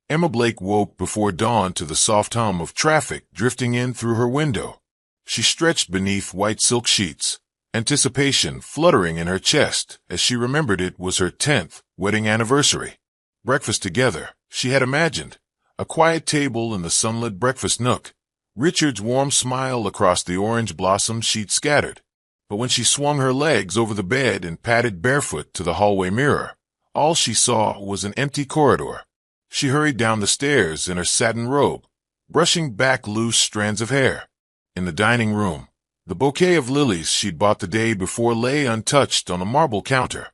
Emma Blake woke before dawn to the soft hum of traffic drifting in through her window. She stretched beneath white silk sheets, anticipation fluttering in her chest as she remembered it was her 10th wedding anniversary. Breakfast together, she had imagined. A quiet table in the sunlit breakfast nook. Richard's warm smile across the orange blossoms she'd scattered. But when she swung her legs over the bed and padded barefoot to the hallway mirror, all she saw was an empty corridor. She hurried down the stairs in her satin robe, brushing back loose strands of hair. In the dining room, the bouquet of lilies she'd bought the day before lay untouched on a marble counter,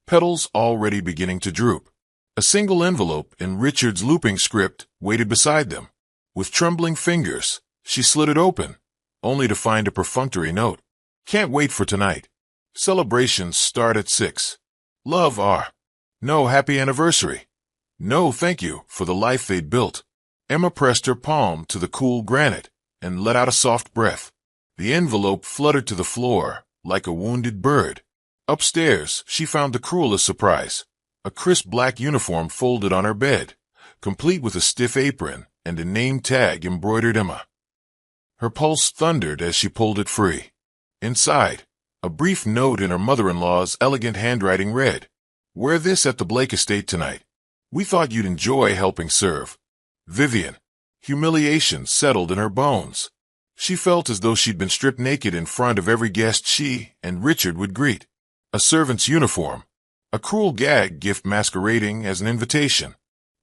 petals already beginning to droop. A single envelope in Richard's looping script waited beside them. With trembling fingers, she slid it open, only to find a perfunctory note. Can't wait for tonight. Celebrations start at 6. Love R. No happy anniversary. No thank you for the life they'd built. Emma pressed her palm to the cool granite and let out a soft breath. The envelope fluttered to the floor like a wounded bird. Upstairs, she found the cruelest surprise. A crisp black uniform folded on her bed, complete with a stiff apron and a name tag embroidered Emma. Her pulse thundered as she pulled it free. Inside, a brief note in her mother-in-law's elegant handwriting read, "Wear this at the Blake estate tonight. We thought you'd enjoy helping serve. Vivian." Humiliation settled in her bones. She felt as though she'd been stripped naked in front of every guest she and Richard would greet. A servant's uniform. A cruel gag gift masquerading as an invitation.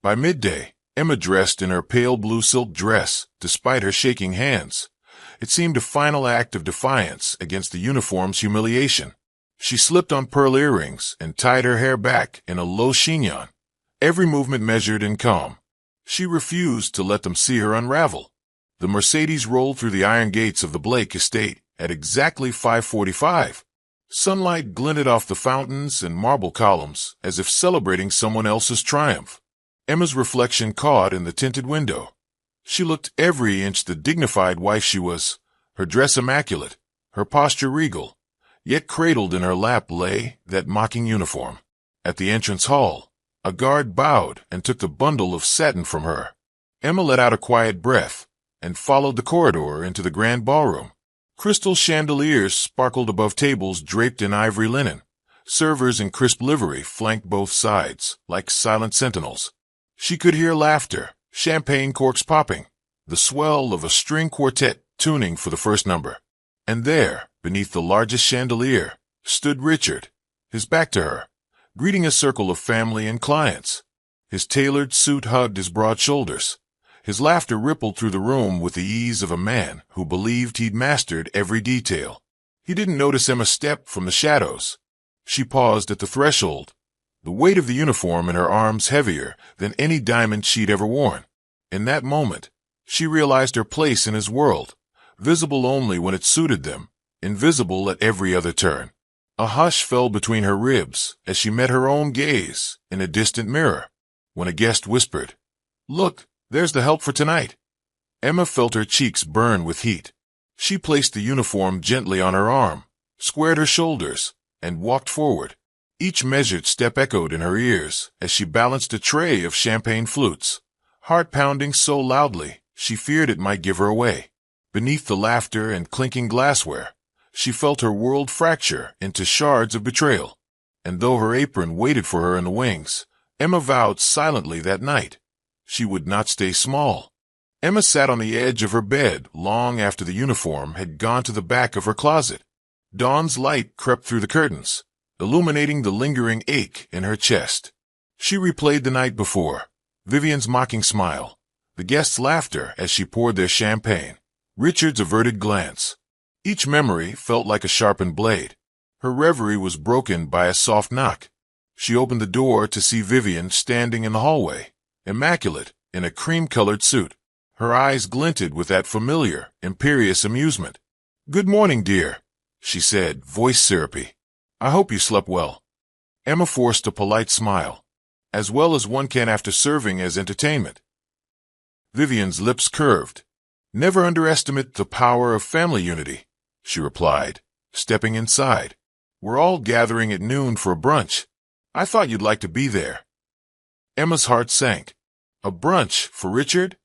By midday, Emma dressed in her pale blue silk dress, despite her shaking hands. It seemed a final act of defiance against the uniform's humiliation. She slipped on pearl earrings and tied her hair back in a low chignon, every movement measured and calm. She refused to let them see her unravel. The Mercedes rolled through the iron gates of the Blake estate at exactly 5:45. Sunlight glinted off the fountains and marble columns as if celebrating someone else's triumph. Emma's reflection caught in the tinted window. She looked every inch the dignified wife she was, her dress immaculate, her posture regal. Yet cradled in her lap lay that mocking uniform. At the entrance hall, a guard bowed and took the bundle of satin from her. Emma let out a quiet breath and followed the corridor into the grand ballroom. Crystal chandeliers sparkled above tables draped in ivory linen. Servers in crisp livery flanked both sides, like silent sentinels. She could hear laughter, champagne corks popping, the swell of a string quartet tuning for the first number. And there, beneath the largest chandelier, stood Richard, his back to her, greeting a circle of family and clients. His tailored suit hugged his broad shoulders. His laughter rippled through the room with the ease of a man who believed he'd mastered every detail. He didn't notice Emma step from the shadows. She paused at the threshold, the weight of the uniform in her arms heavier than any diamond she'd ever worn. In that moment, she realized her place in his world, visible only when it suited them, invisible at every other turn. A hush fell between her ribs as she met her own gaze in a distant mirror. When a guest whispered, "Look, there's the help for tonight." Emma felt her cheeks burn with heat. She placed the uniform gently on her arm, squared her shoulders, and walked forward. Each measured step echoed in her ears as she balanced a tray of champagne flutes, heart pounding so loudly she feared it might give her away. Beneath the laughter and clinking glassware, she felt her world fracture into shards of betrayal. And though her apron waited for her in the wings, Emma vowed silently that night she would not stay small. Emma sat on the edge of her bed long after the uniform had gone to the back of her closet. Dawn's light crept through the curtains, illuminating the lingering ache in her chest. She replayed the night before, Vivian's mocking smile, the guests' laughter as she poured their champagne, Richard's averted glance. Each memory felt like a sharpened blade. Her reverie was broken by a soft knock. She opened the door to see Vivian standing in the hallway, immaculate in a cream-colored suit. Her eyes glinted with that familiar, imperious amusement. "Good morning, dear," she said, voice syrupy. "I hope you slept well." Emma forced a polite smile, as well as one can after serving as entertainment. Vivian's lips curved. "Never underestimate the power of family unity," she replied, stepping inside. "We're all gathering at noon for a brunch. I thought you'd like to be there." Emma's heart sank. A brunch for Richard?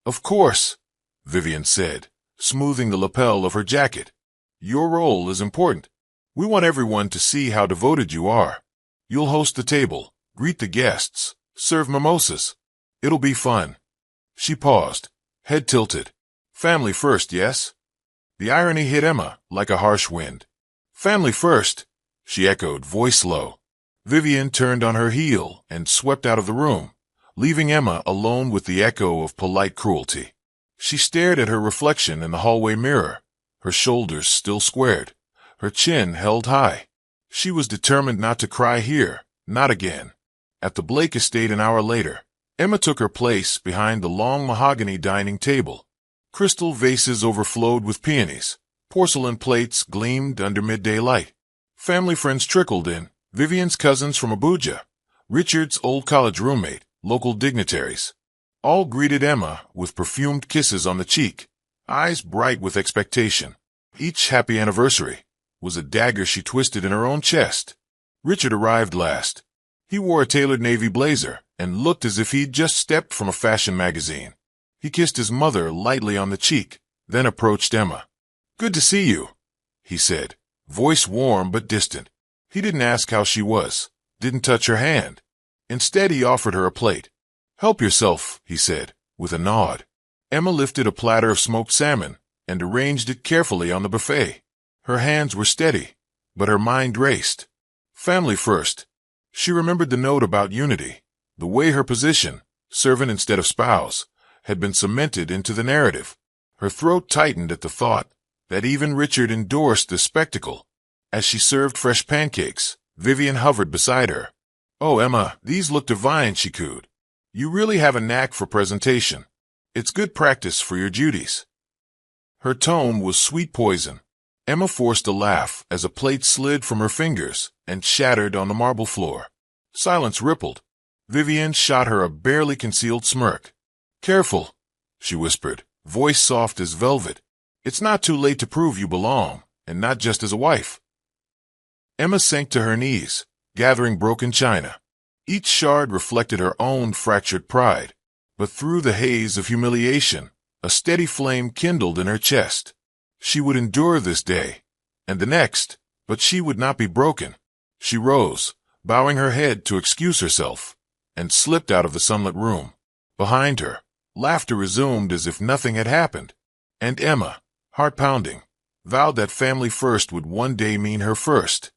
Of course, Vivian said, smoothing the lapel of her jacket. Your role is important. We want everyone to see how devoted you are. You'll host the table, greet the guests, serve mimosas. It'll be fun. She paused, head tilted. Family first, yes? The irony hit Emma like a harsh wind. Family first, she echoed, voice low. Vivian turned on her heel and swept out of the room, leaving Emma alone with the echo of polite cruelty. She stared at her reflection in the hallway mirror, her shoulders still squared, her chin held high. She was determined not to cry here, not again. At the Blake estate an hour later, Emma took her place behind the long mahogany dining table. Crystal vases overflowed with peonies. Porcelain plates gleamed under midday light. Family friends trickled in, Vivian's cousins from Abuja, Richard's old college roommate, local dignitaries. All greeted Emma with perfumed kisses on the cheek, eyes bright with expectation. Each happy anniversary was a dagger she twisted in her own chest. Richard arrived last. He wore a tailored navy blazer and looked as if he'd just stepped from a fashion magazine. He kissed his mother lightly on the cheek, then approached Emma. "Good to see you," he said, voice warm but distant. He didn't ask how she was, didn't touch her hand. Instead, he offered her a plate. "Help yourself," he said, with a nod. Emma lifted a platter of smoked salmon and arranged it carefully on the buffet. Her hands were steady, but her mind raced. Family first. She remembered the note about unity, the way her position, servant instead of spouse, had been cemented into the narrative. Her throat tightened at the thought that even Richard endorsed the spectacle. As she served fresh pancakes, Vivian hovered beside her. "Oh, Emma, these look divine," she cooed. "You really have a knack for presentation. It's good practice for your duties." Her tone was sweet poison. Emma forced a laugh as a plate slid from her fingers and shattered on the marble floor. Silence rippled. Vivian shot her a barely concealed smirk. "Careful," she whispered, voice soft as velvet. "It's not too late to prove you belong, and not just as a wife." Emma sank to her knees, gathering broken china. Each shard reflected her own fractured pride, but through the haze of humiliation, a steady flame kindled in her chest. She would endure this day, and the next, but she would not be broken. She rose, bowing her head to excuse herself, and slipped out of the sunlit room. Behind her, laughter resumed as if nothing had happened, and Emma, heart-pounding, vowed that family first would one day mean her first.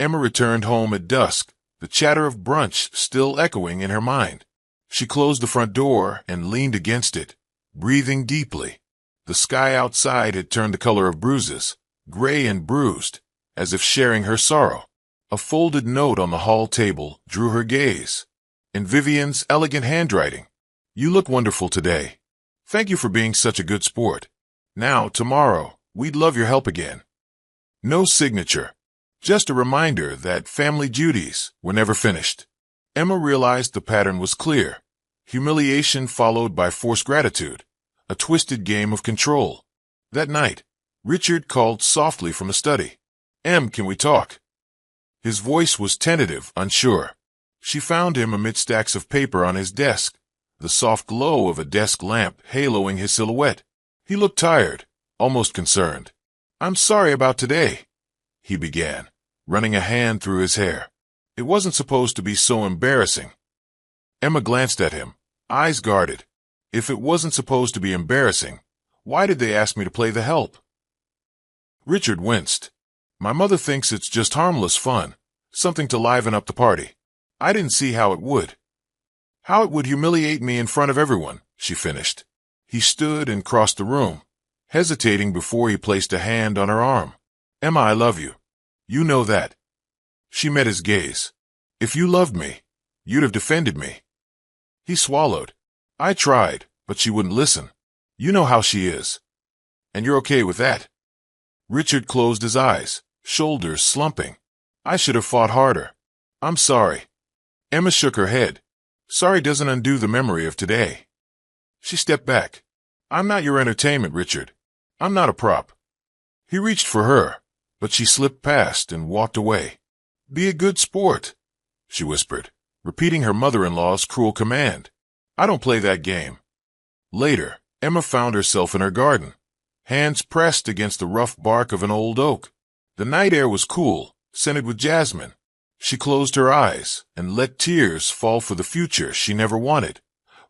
Emma returned home at dusk, the chatter of brunch still echoing in her mind. She closed the front door and leaned against it, breathing deeply. The sky outside had turned the color of bruises, gray and bruised, as if sharing her sorrow. A folded note on the hall table drew her gaze. In Vivian's elegant handwriting, "You look wonderful today. Thank you for being such a good sport. Now, tomorrow, we'd love your help again." No signature, just a reminder that family duties were never finished. Emma realized the pattern was clear. Humiliation followed by forced gratitude, a twisted game of control. That night, Richard called softly from the study. "Em, can we talk?" His voice was tentative, unsure. She found him amid stacks of paper on his desk, the soft glow of a desk lamp haloing his silhouette. He looked tired, almost concerned. "I'm sorry about today," he began, running a hand through his hair. "It wasn't supposed to be so embarrassing." Emma glanced at him, eyes guarded. If it wasn't supposed to be embarrassing, why did they ask me to play the help? Richard winced. "My mother thinks it's just harmless fun, something to liven up the party. I didn't see how it would." "How it would humiliate me in front of everyone," she finished. He stood and crossed the room, hesitating before he placed a hand on her arm. "Emma, I love you. You know that." She met his gaze. "If you loved me, you'd have defended me." He swallowed. "I tried, but she wouldn't listen. You know how she is. And you're okay with that." Richard closed his eyes, shoulders slumping. "I should have fought harder. I'm sorry." Emma shook her head. "Sorry doesn't undo the memory of today." She stepped back. "I'm not your entertainment, Richard. I'm not a prop." He reached for her, but she slipped past and walked away. "Be a good sport," she whispered, repeating her mother-in-law's cruel command. I don't play that game. Later, Emma found herself in her garden, hands pressed against the rough bark of an old oak. The night air was cool, scented with jasmine. She closed her eyes and let tears fall for the future she never wanted,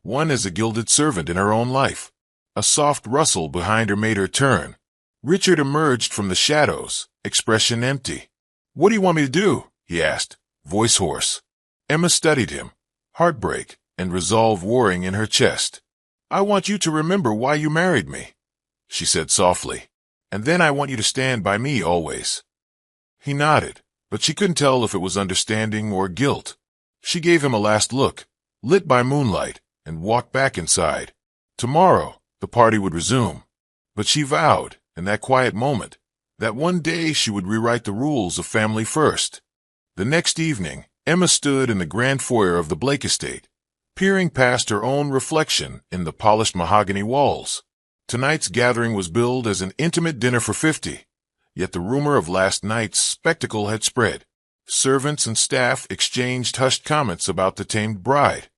one as a gilded servant in her own life. A soft rustle behind her made her turn. Richard emerged from the shadows, expression empty. "What do you want me to do?" he asked, voice hoarse. Emma studied him, heartbreak and resolve warring in her chest. "I want you to remember why you married me," she said softly. "And then I want you to stand by me always." He nodded, but she couldn't tell if it was understanding or guilt. She gave him a last look, lit by moonlight, and walked back inside. Tomorrow, the party would resume. But she vowed, in that quiet moment, that one day she would rewrite the rules of family first. The next evening, Emma stood in the grand foyer of the Blake estate, peering past her own reflection in the polished mahogany walls. Tonight's gathering was billed as an intimate dinner for 50, yet the rumor of last night's spectacle had spread. Servants and staff exchanged hushed comments about the tamed bride,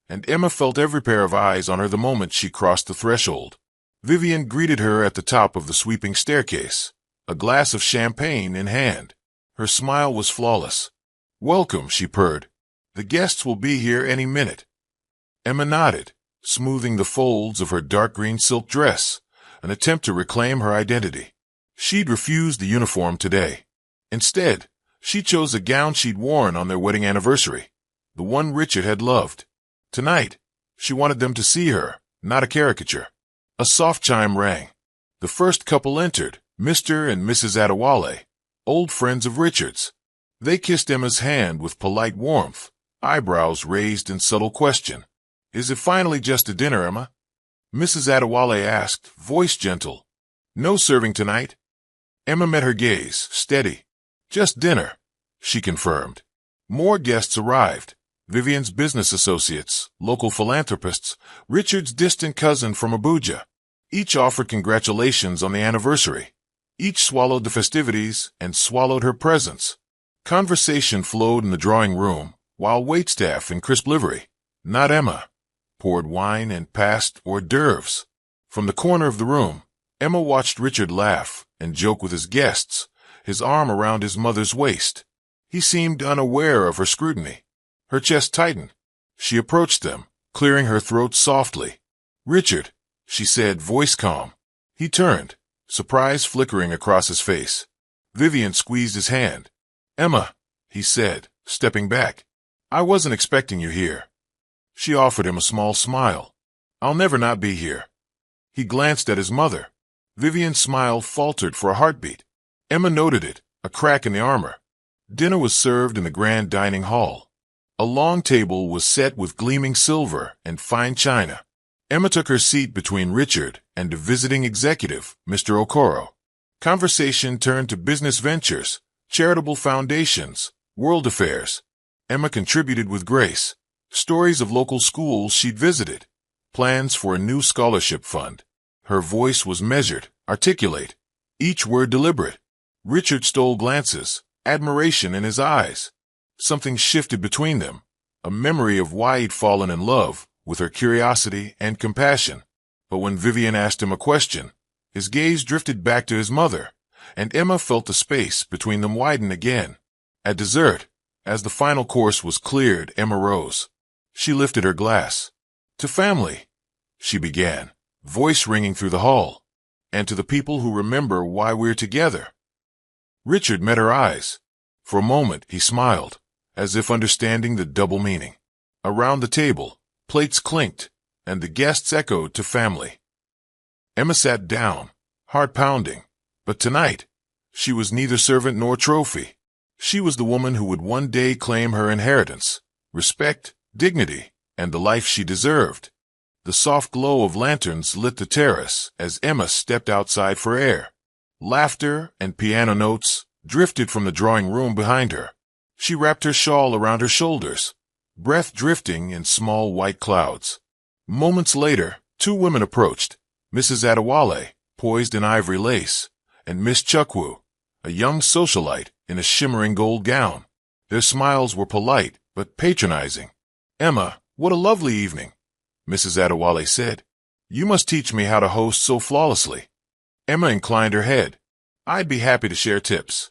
and Emma felt every pair of eyes on her the moment she crossed the threshold. Vivian greeted her at the top of the sweeping staircase, a glass of champagne in hand. Her smile was flawless. "Welcome," she purred. "The guests will be here any minute." Emma nodded, smoothing the folds of her dark green silk dress, an attempt to reclaim her identity. She'd refused the uniform today. Instead, she chose a gown she'd worn on their wedding anniversary, the one Richard had loved. Tonight, she wanted them to see her, not a caricature. A soft chime rang. The first couple entered, Mr. and Mrs. Adewale, old friends of Richard's. They kissed Emma's hand with polite warmth, eyebrows raised in subtle question. "Is it finally just a dinner, Emma?" Mrs. Adewale asked, voice gentle. "No serving tonight." Emma met her gaze, steady. "Just dinner," she confirmed. More guests arrived. Vivian's business associates, local philanthropists, Richard's distant cousin from Abuja. Each offered congratulations on the anniversary. Each swallowed the festivities and swallowed her presence. Conversation flowed in the drawing room, while waitstaff in crisp livery, not Emma, poured wine and passed hors d'oeuvres. From the corner of the room, Emma watched Richard laugh and joke with his guests, his arm around his mother's waist. He seemed unaware of her scrutiny. Her chest tightened. She approached them, clearing her throat softly. "Richard," she said, voice calm. He turned, surprise flickering across his face. Vivian squeezed his hand. "Emma," he said, stepping back. "I wasn't expecting you here." She offered him a small smile. "I'll never not be here." He glanced at his mother. Vivian's smile faltered for a heartbeat. Emma noted it, a crack in the armor. Dinner was served in the grand dining hall. A long table was set with gleaming silver and fine china. Emma took her seat between Richard and the visiting executive, Mr. Okoro. Conversation turned to business ventures, charitable foundations, world affairs. Emma contributed with grace. Stories of local schools she'd visited. Plans for a new scholarship fund. Her voice was measured, articulate, each word deliberate. Richard stole glances, admiration in his eyes. Something shifted between them, a memory of why he'd fallen in love with her curiosity and compassion. But when Vivian asked him a question, his gaze drifted back to his mother, and Emma felt the space between them widen again. At dessert, as the final course was cleared, Emma rose. She lifted her glass. "To family," she began, voice ringing through the hall, "and to the people who remember why we're together." Richard met her eyes. For a moment, he smiled, as if understanding the double meaning. Around the table, plates clinked, and the guests echoed to family. Emma sat down, heart pounding, but tonight, she was neither servant nor trophy. She was the woman who would one day claim her inheritance, respect, dignity, and the life she deserved. The soft glow of lanterns lit the terrace as Emma stepped outside for air. Laughter and piano notes drifted from the drawing room behind her. She wrapped her shawl around her shoulders, breath drifting in small white clouds. Moments later, two women approached, Mrs. Adewale, poised in ivory lace, and Miss Chukwu, a young socialite in a shimmering gold gown. Their smiles were polite but patronizing. "Emma, what a lovely evening." Mrs. Adewale said. "You must teach me how to host so flawlessly." Emma inclined her head. "I'd be happy to share tips."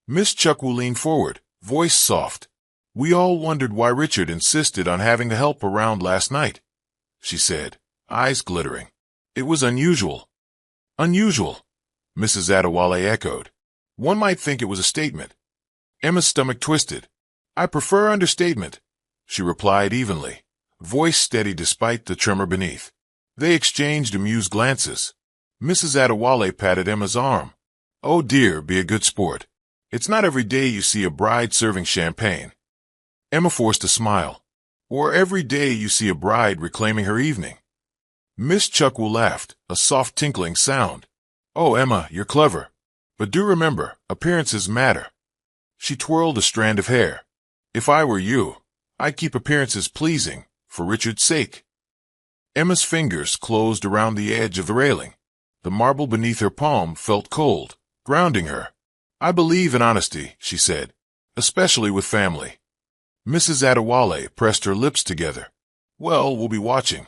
Miss Chukwu leaned forward, voice soft. "We all wondered why Richard insisted on having the help around last night," she said, eyes glittering. "It was unusual." "Unusual," Mrs. Adewale echoed. "One might think it was a statement." Emma's stomach twisted. "I prefer understatement," she replied evenly, voice steady despite the tremor beneath. They exchanged amused glances. Mrs. Adewale patted Emma's arm. "Oh dear, be a good sport. It's not every day you see a bride serving champagne." Emma forced a smile. "Or every day you see a bride reclaiming her evening." Miss Chukwu laughed, a soft tinkling sound. "Oh, Emma, you're clever. But do remember, appearances matter." She twirled a strand of hair. "If I were you, I'd keep appearances pleasing, for Richard's sake." Emma's fingers closed around the edge of the railing. The marble beneath her palm felt cold, grounding her. "I believe in honesty," she said, "especially with family." Mrs. Adewale pressed her lips together. "Well, we'll be watching."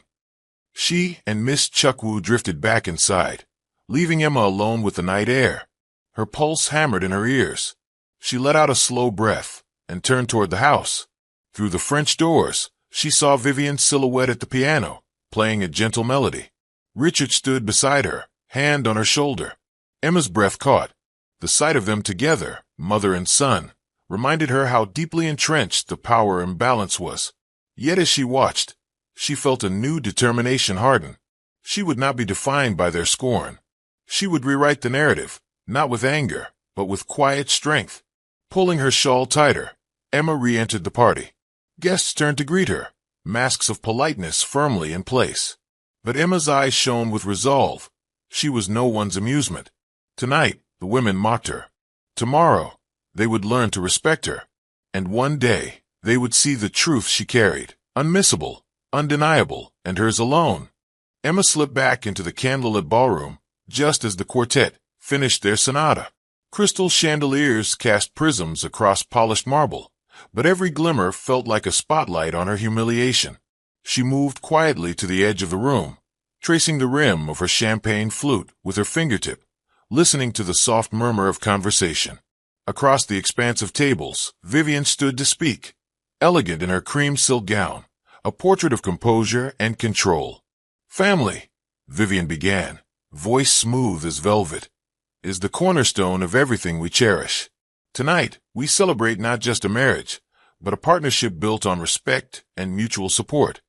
She and Miss Chukwu drifted back inside, leaving Emma alone with the night air. Her pulse hammered in her ears. She let out a slow breath and turned toward the house. Through the French doors, she saw Vivian's silhouette at the piano, playing a gentle melody. Richard stood beside her, hand on her shoulder. Emma's breath caught. The sight of them together, mother and son, reminded her how deeply entrenched the power imbalance was. Yet as she watched, she felt a new determination harden. She would not be defined by their scorn. She would rewrite the narrative, not with anger, but with quiet strength. Pulling her shawl tighter, Emma re-entered the party. Guests turned to greet her, masks of politeness firmly in place. But Emma's eyes shone with resolve. She was no one's amusement. Tonight, the women mocked her. Tomorrow, they would learn to respect her. And one day, they would see the truth she carried, unmissable, undeniable, and hers alone. Emma slipped back into the candlelit ballroom, just as the quartet finished their sonata. Crystal chandeliers cast prisms across polished marble, but every glimmer felt like a spotlight on her humiliation. She moved quietly to the edge of the room, tracing the rim of her champagne flute with her fingertip, listening to the soft murmur of conversation. Across the expanse of tables, Vivian stood to speak, elegant in her cream silk gown, a portrait of composure and control. "Family," Vivian began, voice smooth as velvet, "is the cornerstone of everything we cherish. Tonight, we celebrate not just a marriage, but a partnership built on respect and mutual support."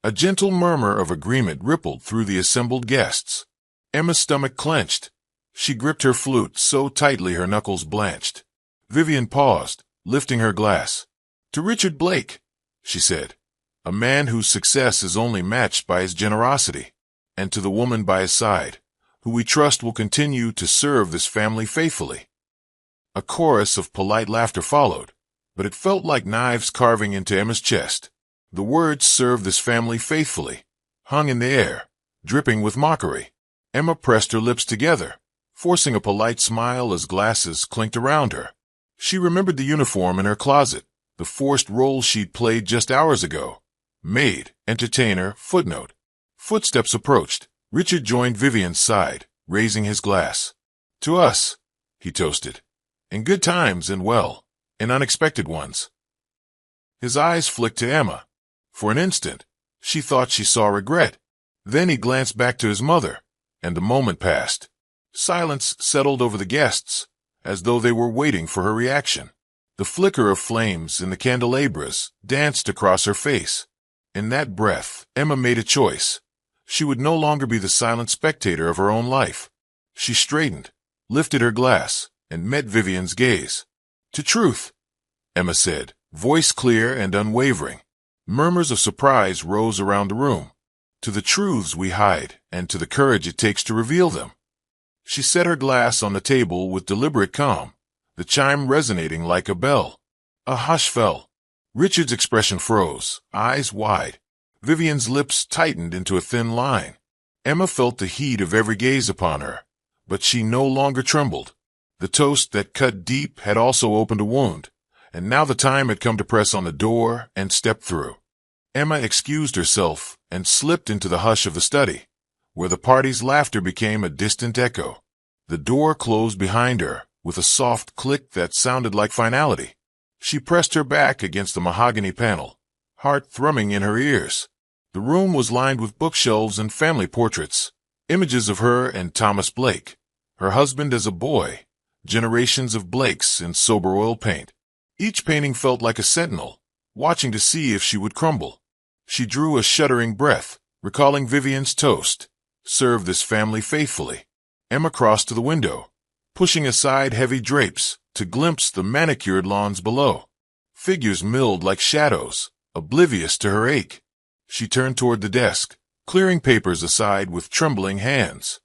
A gentle murmur of agreement rippled through the assembled guests. Emma's stomach clenched. She gripped her flute so tightly her knuckles blanched. Vivian paused, lifting her glass. "To Richard Blake," she said, "a man whose success is only matched by his generosity, and to the woman by his side, who we trust will continue to serve this family faithfully." A chorus of polite laughter followed, but it felt like knives carving into Emma's chest. The words "serve this family faithfully" hung in the air, dripping with mockery. Emma pressed her lips together, forcing a polite smile as glasses clinked around her. She remembered the uniform in her closet, the forced role she'd played just hours ago. Maid, entertainer, footnote. Footsteps approached. Richard joined Vivian's side, raising his glass. "To us," he toasted. "In good times and well, in unexpected ones." His eyes flicked to Emma. For an instant, she thought she saw regret. Then he glanced back to his mother, and the moment passed. Silence settled over the guests, as though they were waiting for her reaction. The flicker of flames in the candelabras danced across her face. In that breath, Emma made a choice. She would no longer be the silent spectator of her own life. She straightened, lifted her glass, and met Vivian's gaze. "To truth," Emma said, voice clear and unwavering. Murmurs of surprise rose around the room. "To the truths we hide, and to the courage it takes to reveal them." She set her glass on the table with deliberate calm, the chime resonating like a bell. A hush fell. Richard's expression froze, eyes wide. Vivian's lips tightened into a thin line. Emma felt the heat of every gaze upon her, but she no longer trembled. The toast that cut deep had also opened a wound, and now the time had come to press on the door and step through. Emma excused herself and slipped into the hush of the study, where the party's laughter became a distant echo. The door closed behind her with a soft click that sounded like finality. She pressed her back against the mahogany panel, heart thrumming in her ears. The room was lined with bookshelves and family portraits, images of her and Thomas Blake, her husband as a boy, generations of Blakes in sober oil paint. Each painting felt like a sentinel, watching to see if she would crumble. She drew a shuddering breath, recalling Vivian's toast, "Serve this family faithfully." Emma crossed to the window, pushing aside heavy drapes to glimpse the manicured lawns below. Figures milled like shadows, oblivious to her ache. She turned toward the desk, clearing papers aside with trembling hands.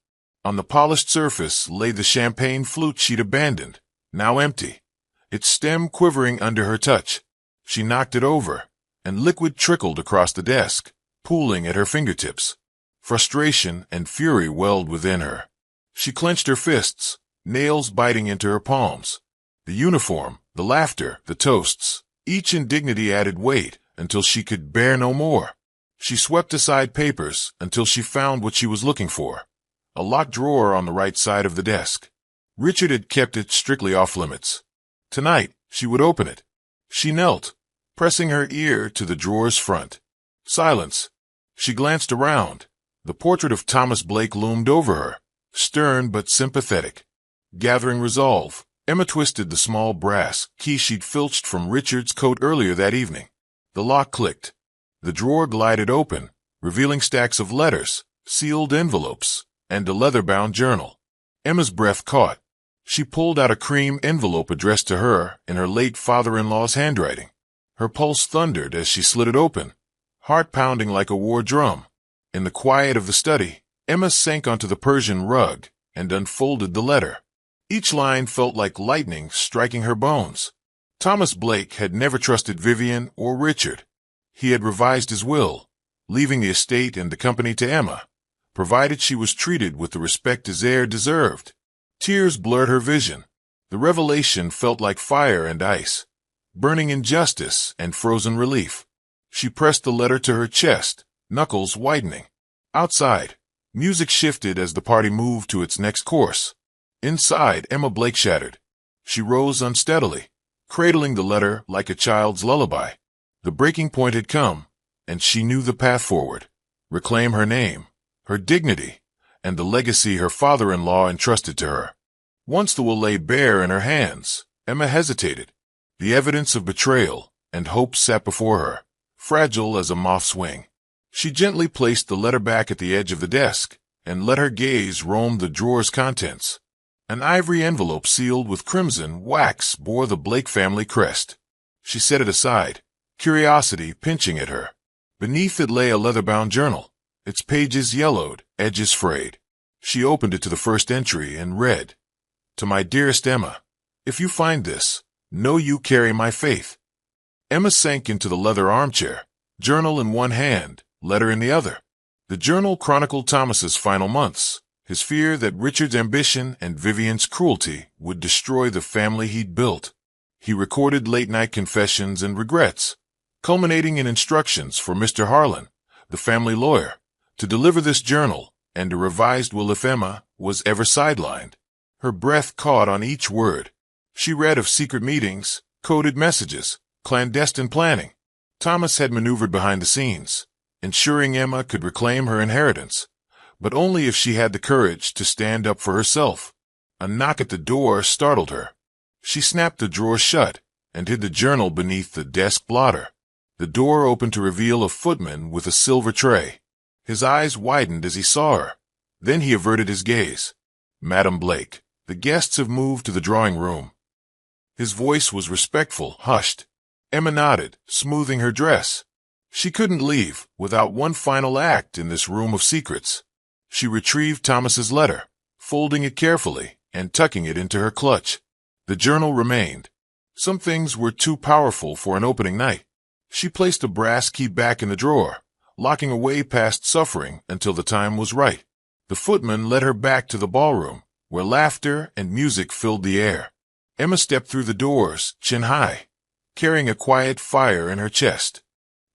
On the polished surface lay the champagne flute she'd abandoned, now empty, its stem quivering under her touch. She knocked it over, and liquid trickled across the desk, pooling at her fingertips. Frustration and fury welled within her. She clenched her fists, nails biting into her palms. The uniform, the laughter, the toasts, each indignity added weight until she could bear no more. She swept aside papers until she found what she was looking for, a locked drawer on the right side of the desk. Richard had kept it strictly off-limits. Tonight, she would open it. She knelt, pressing her ear to the drawer's front. Silence. She glanced around. The portrait of Thomas Blake loomed over her, stern but sympathetic. Gathering resolve, Emma twisted the small brass key she'd filched from Richard's coat earlier that evening. The lock clicked. The drawer glided open, revealing stacks of letters, sealed envelopes, and a leather-bound journal. Emma's breath caught. She pulled out a cream envelope addressed to her in her late father-in-law's handwriting. Her pulse thundered as she slid it open, heart pounding like a war drum. In the quiet of the study, Emma sank onto the Persian rug and unfolded the letter. Each line felt like lightning striking her bones. Thomas Blake had never trusted Vivian or Richard. He had revised his will, leaving the estate and the company to Emma, provided she was treated with the respect his heir deserved. Tears blurred her vision. The revelation felt like fire and ice, burning injustice and frozen relief. She pressed the letter to her chest, knuckles whitening. Outside, music shifted as the party moved to its next course. Inside, Emma Blake shattered. She rose unsteadily, cradling the letter like a child's lullaby. The breaking point had come, and she knew the path forward. Reclaim her name, her dignity, and the legacy her father-in-law entrusted to her. Once the will lay bare in her hands, Emma hesitated. The evidence of betrayal and hope sat before her, fragile as a moth's wing. She gently placed the letter back at the edge of the desk and let her gaze roam the drawer's contents. An ivory envelope sealed with crimson wax bore the Blake family crest. She set it aside, curiosity pinching at her. Beneath it lay a leather-bound journal, its pages yellowed, edges frayed. She opened it to the first entry and read, "To my dearest Emma, if you find this, know you carry my faith." Emma sank into the leather armchair, journal in one hand, letter in the other. The journal chronicled Thomas's final months, his fear that Richard's ambition and Vivian's cruelty would destroy the family he'd built. He recorded late-night confessions and regrets, culminating in instructions for Mr. Harlan, the family lawyer, to deliver this journal and a revised will if Emma was ever sidelined. Her breath caught on each word. She read of secret meetings, coded messages, clandestine planning. Thomas had maneuvered behind the scenes, ensuring Emma could reclaim her inheritance, but only if she had the courage to stand up for herself. A knock at the door startled her. She snapped the drawer shut and hid the journal beneath the desk blotter. The door opened to reveal a footman with a silver tray. His eyes widened as he saw her. Then he averted his gaze. "Madam Blake, the guests have moved to the drawing room." His voice was respectful, hushed. Emma nodded, smoothing her dress. She couldn't leave without one final act in this room of secrets. She retrieved Thomas's letter, folding it carefully and tucking it into her clutch. The journal remained. Some things were too powerful for an opening night. She placed a brass key back in the drawer, locking away past suffering until the time was right. The footman led her back to the ballroom, where laughter and music filled the air. Emma stepped through the doors, chin high, carrying a quiet fire in her chest.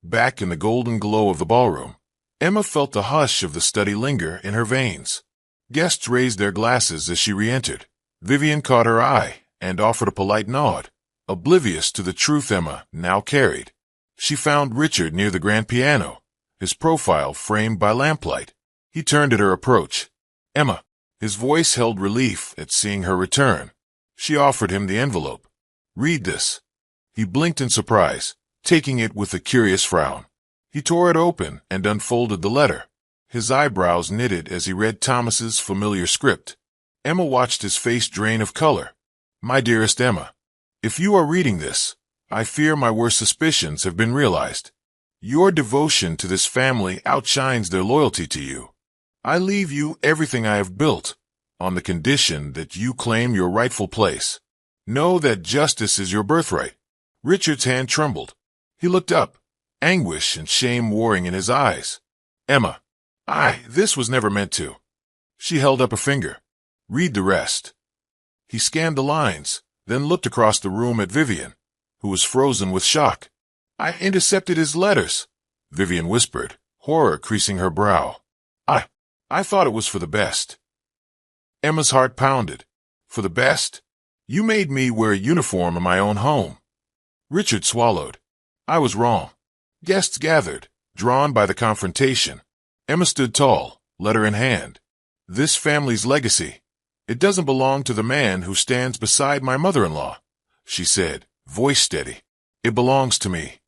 Back in the golden glow of the ballroom, Emma felt the hush of the study linger in her veins. Guests raised their glasses as she re-entered. Vivian caught her eye and offered a polite nod, oblivious to the truth Emma now carried. She found Richard near the grand piano, his profile framed by lamplight. He turned at her approach. "Emma." His voice held relief at seeing her return. She offered him the envelope. "Read this." He blinked in surprise, taking it with a curious frown. He tore it open and unfolded the letter. His eyebrows knitted as he read Thomas's familiar script. Emma watched his face drain of color. "My dearest Emma, if you are reading this, I fear my worst suspicions have been realized. Your devotion to this family outshines their loyalty to you. I leave you everything I have built, on the condition that you claim your rightful place. Know that justice is your birthright." Richard's hand trembled. He looked up, anguish and shame warring in his eyes. "Emma, this was never meant to." She held up a finger. "Read the rest." He scanned the lines, then looked across the room at Vivian, who was frozen with shock. "I intercepted his letters," Vivian whispered, horror creasing her brow. I thought it was for the best." Emma's heart pounded. "For the best? You made me wear a uniform in my own home." Richard swallowed. "I was wrong." Guests gathered, drawn by the confrontation. Emma stood tall, letter in hand. "This family's legacy. It doesn't belong to the man who stands beside my mother-in-law," she said, voice steady. "It belongs to me."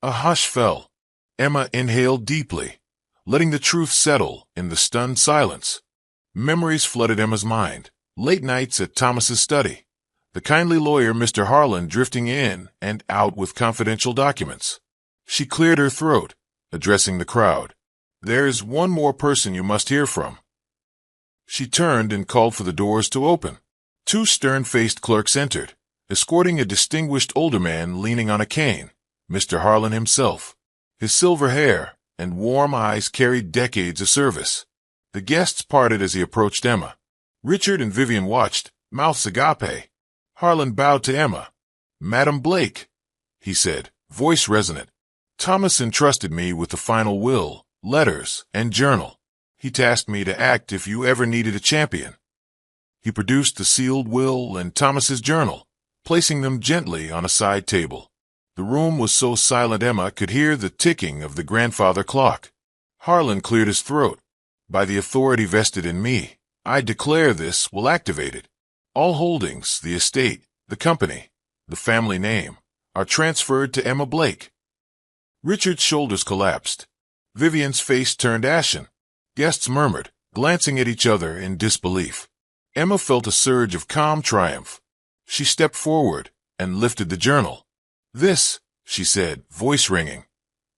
A hush fell. Emma inhaled deeply, letting the truth settle in the stunned silence. Memories flooded Emma's mind. Late nights at Thomas's study. The kindly lawyer Mr. Harlan drifting in and out with confidential documents. She cleared her throat, addressing the crowd. "There's one more person you must hear from." She turned and called for the doors to open. Two stern-faced clerks entered, escorting a distinguished older man leaning on a cane, Mr. Harlan himself. His silver hair and warm eyes carried decades of service. The guests parted as he approached Emma. Richard and Vivian watched, mouths agape. Harlan bowed to Emma. "Madam Blake," he said, voice resonant. "Thomas entrusted me with the final will, letters, and journal. He tasked me to act if you ever needed a champion." He produced the sealed will and Thomas's journal, placing them gently on a side table. The room was so silent Emma could hear the ticking of the grandfather clock. Harlan cleared his throat. "By the authority vested in me, I declare this will activate it. All holdings, the estate, the company, the family name, are transferred to Emma Blake." Richard's shoulders collapsed. Vivian's face turned ashen. Guests murmured, glancing at each other in disbelief. Emma felt a surge of calm triumph. She stepped forward and lifted the journal. "This," she said, voice ringing,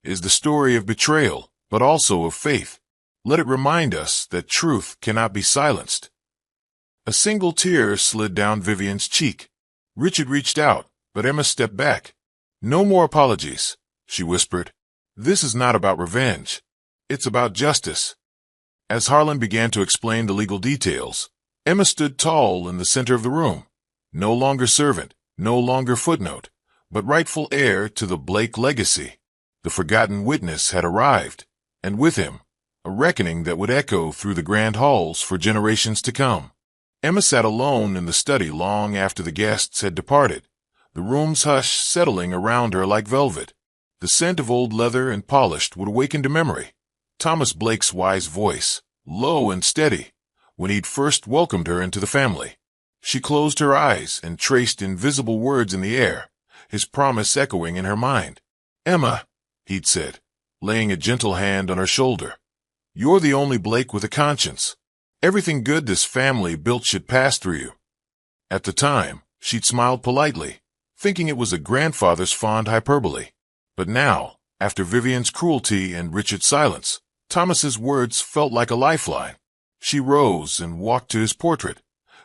"is the story of betrayal, but also of faith. Let it remind us that truth cannot be silenced." A single tear slid down Vivian's cheek. Richard reached out, but Emma stepped back. "No more apologies," she whispered. "This is not about revenge. It's about justice." As Harlan began to explain the legal details, Emma stood tall in the center of the room. No longer servant, no longer footnote, but rightful heir to the Blake legacy. The forgotten witness had arrived, and with him, a reckoning that would echo through the grand halls for generations to come. Emma sat alone in the study long after the guests had departed, the room's hush settling around her like velvet. The scent of old leather and polished would awaken to memory. Thomas Blake's wise voice, low and steady, when he'd first welcomed her into the family. She closed her eyes and traced invisible words in the air, his promise echoing in her mind. "Emma," he'd said, laying a gentle hand on her shoulder, "you're the only Blake with a conscience. Everything good this family built should pass through you." At the time, she'd smiled politely, thinking it was a grandfather's fond hyperbole. But now, after Vivian's cruelty and Richard's silence, Thomas's words felt like a lifeline. She rose and walked to his portrait,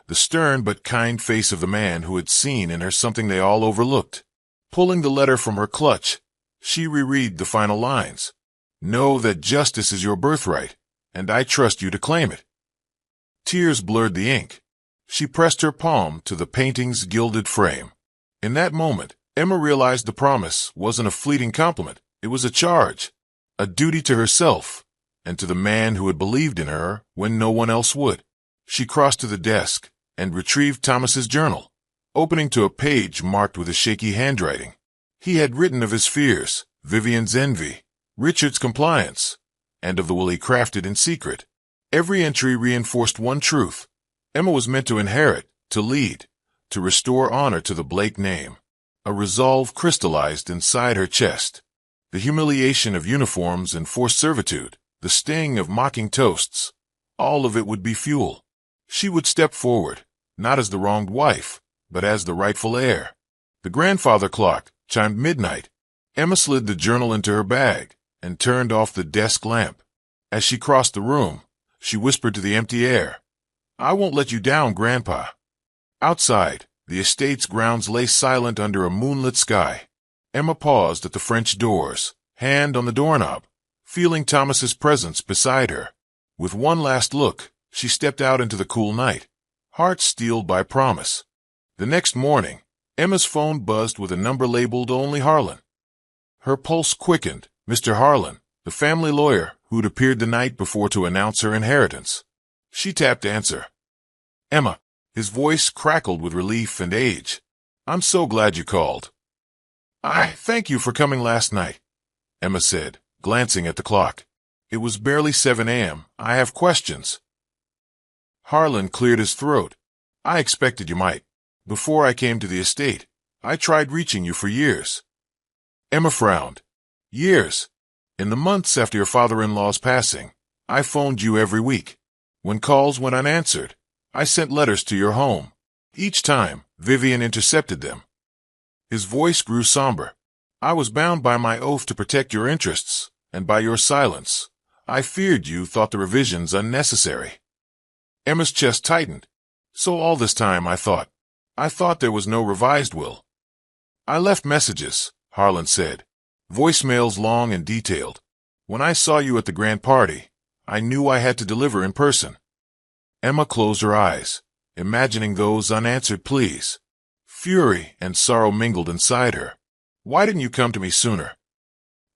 the stern but kind face of the man who had seen in her something they all overlooked. Pulling the letter from her clutch, she reread the final lines. "Know that justice is your birthright, and I trust you to claim it." Tears blurred the ink. She pressed her palm to the painting's gilded frame. In that moment, Emma realized the promise wasn't a fleeting compliment, It was a charge, a duty to herself, and to the man who had believed in her when no one else would. She crossed to the desk and retrieved Thomas's journal, opening to a page marked with a shaky handwriting. He had written of his fears, Vivian's envy, Richard's compliance, and of the will he crafted in secret. Every entry reinforced one truth. Emma was meant to inherit, to lead, to restore honor to the Blake name. A resolve crystallized inside her chest. The humiliation of uniforms and forced servitude, the sting of mocking toasts, all of it would be fuel. She would step forward, not as the wronged wife, but as the rightful heir. The grandfather clock chimed midnight. Emma slid the journal into her bag and turned off the desk lamp. As she crossed the room, she whispered to the empty air, "I won't let you down, Grandpa." Outside, the estate's grounds lay silent under a moonlit sky. Emma paused at the French doors, hand on the doorknob, feeling Thomas's presence beside her. With one last look, she stepped out into the cool night, heart steeled by promise. The next morning, Emma's phone buzzed with a number labeled only Harlan. Her pulse quickened. Mr. Harlan, the family lawyer who'd appeared the night before to announce her inheritance. She tapped answer. "Emma." His voice crackled with relief and age. "I'm so glad you called." "I thank you for coming last night," Emma said, glancing at the clock. "It was barely 7 a.m. I have questions." Harlan cleared his throat. "I expected you might. Before I came to the estate, I tried reaching you for years." Emma frowned. "Years? In the months after your father-in-law's passing, I phoned you every week. When calls went unanswered, I sent letters to your home. Each time, Vivian intercepted them." His voice grew somber. "I was bound by my oath to protect your interests, and by your silence. I feared you thought the revisions unnecessary." Emma's chest tightened. "So all this time I thought there was no revised will." "I left messages," Harlan said. "Voicemails long and detailed. When I saw you at the grand party, I knew I had to deliver in person." Emma closed her eyes, imagining those unanswered pleas. Fury and sorrow mingled inside her. "Why didn't you come to me sooner?"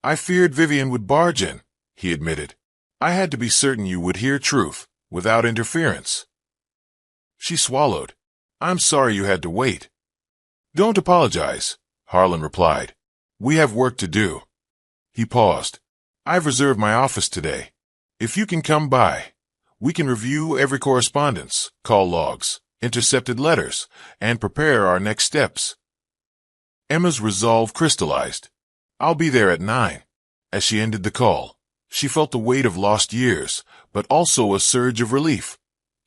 "I feared Vivian would barge in," he admitted. "I had to be certain you would hear truth, without interference." She swallowed. "I'm sorry you had to wait." "Don't apologize," Harlan replied. "We have work to do." He paused. "I've reserved my office today. If you can come by, we can review every correspondence, call logs, intercepted letters, and prepare our next steps." Emma's resolve crystallized. "I'll be there at 9. As she ended the call, she felt the weight of lost years, but also a surge of relief.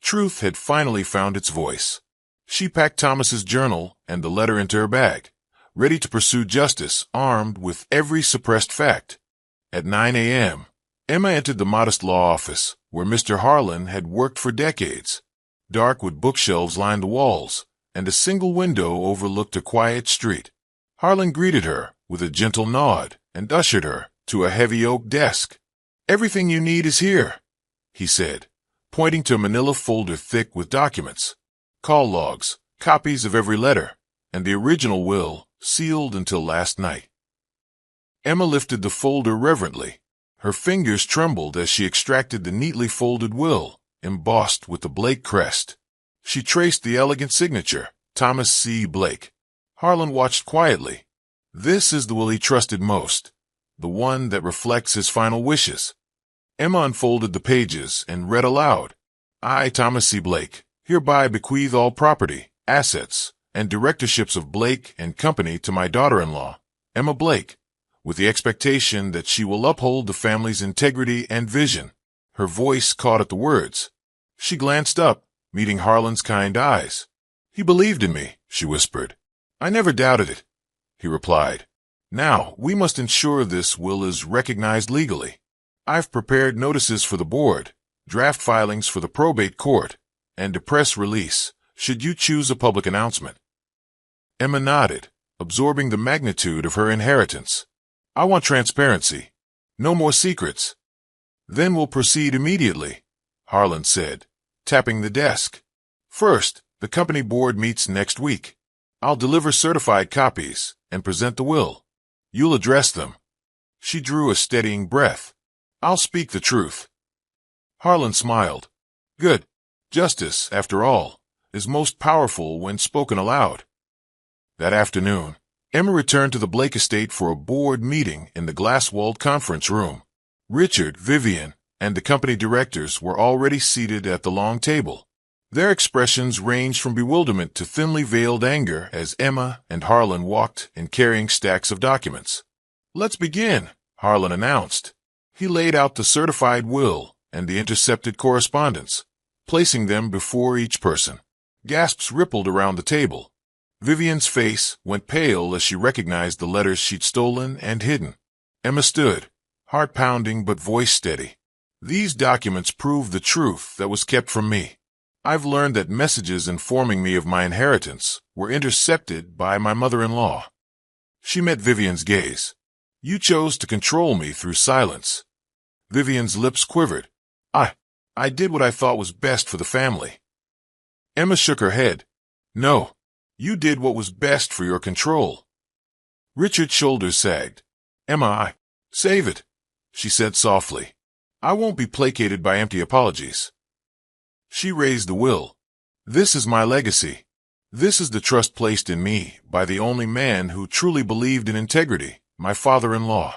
Truth had finally found its voice. She packed Thomas's journal and the letter into her bag, ready to pursue justice, armed with every suppressed fact. At 9 a.m., Emma entered the modest law office, where Mr. Harlan had worked for decades. Dark wood bookshelves lined the walls, and a single window overlooked a quiet street. Harlan greeted her with a gentle nod and ushered her to a heavy oak desk. "Everything you need is here," he said, pointing to a manila folder thick with documents, call logs, copies of every letter, and the original will, sealed until last night. Emma lifted the folder reverently. Her fingers trembled as she extracted the neatly folded will, embossed with the Blake crest. She traced the elegant signature, Thomas C. Blake. Harlan watched quietly. This is the will he trusted most, the one that reflects his final wishes. Emma unfolded the pages and read aloud. "I, Thomas C. Blake, hereby bequeath all property, assets, and directorships of Blake and Company to my daughter-in-law, Emma Blake, with the expectation that she will uphold the family's integrity and vision." Her voice caught at the words. She glanced up, meeting Harlan's kind eyes. "He believed in me," she whispered. "I never doubted it," he replied. "Now, we must ensure this will is recognized legally. I've prepared notices for the board, draft filings for the probate court, and a press release, should you choose a public announcement." Emma nodded, absorbing the magnitude of her inheritance. "I want transparency. No more secrets." "Then we'll proceed immediately," Harlan said, tapping the desk. "First, the company board meets next week. I'll deliver certified copies and present the will. You'll address them." She drew a steadying breath. I'll speak the truth. Harlan smiled. Good. Justice, after all, is most powerful when spoken aloud. That afternoon, Emma returned to the Blake estate for a board meeting in the glass-walled conference room. Richard, Vivian, and the company directors were already seated at the long table. Their expressions ranged from bewilderment to thinly veiled anger as Emma and Harlan walked in carrying stacks of documents. Let's begin, Harlan announced. He laid out the certified will and the intercepted correspondence, placing them before each person. Gasps rippled around the table. Vivian's face went pale as she recognized the letters she'd stolen and hidden. Emma stood, heart pounding but voice steady. These documents prove the truth that was kept from me. I've learned that messages informing me of my inheritance were intercepted by my mother-in-law. She met Vivian's gaze. You chose to control me through silence. Vivian's lips quivered. I did what I thought was best for the family. Emma shook her head. No, you did what was best for your control. Richard's shoulders sagged. Emma, save it, she said softly. I won't be placated by empty apologies. She raised the will. This is my legacy. This is the trust placed in me by the only man who truly believed in integrity, my father-in-law.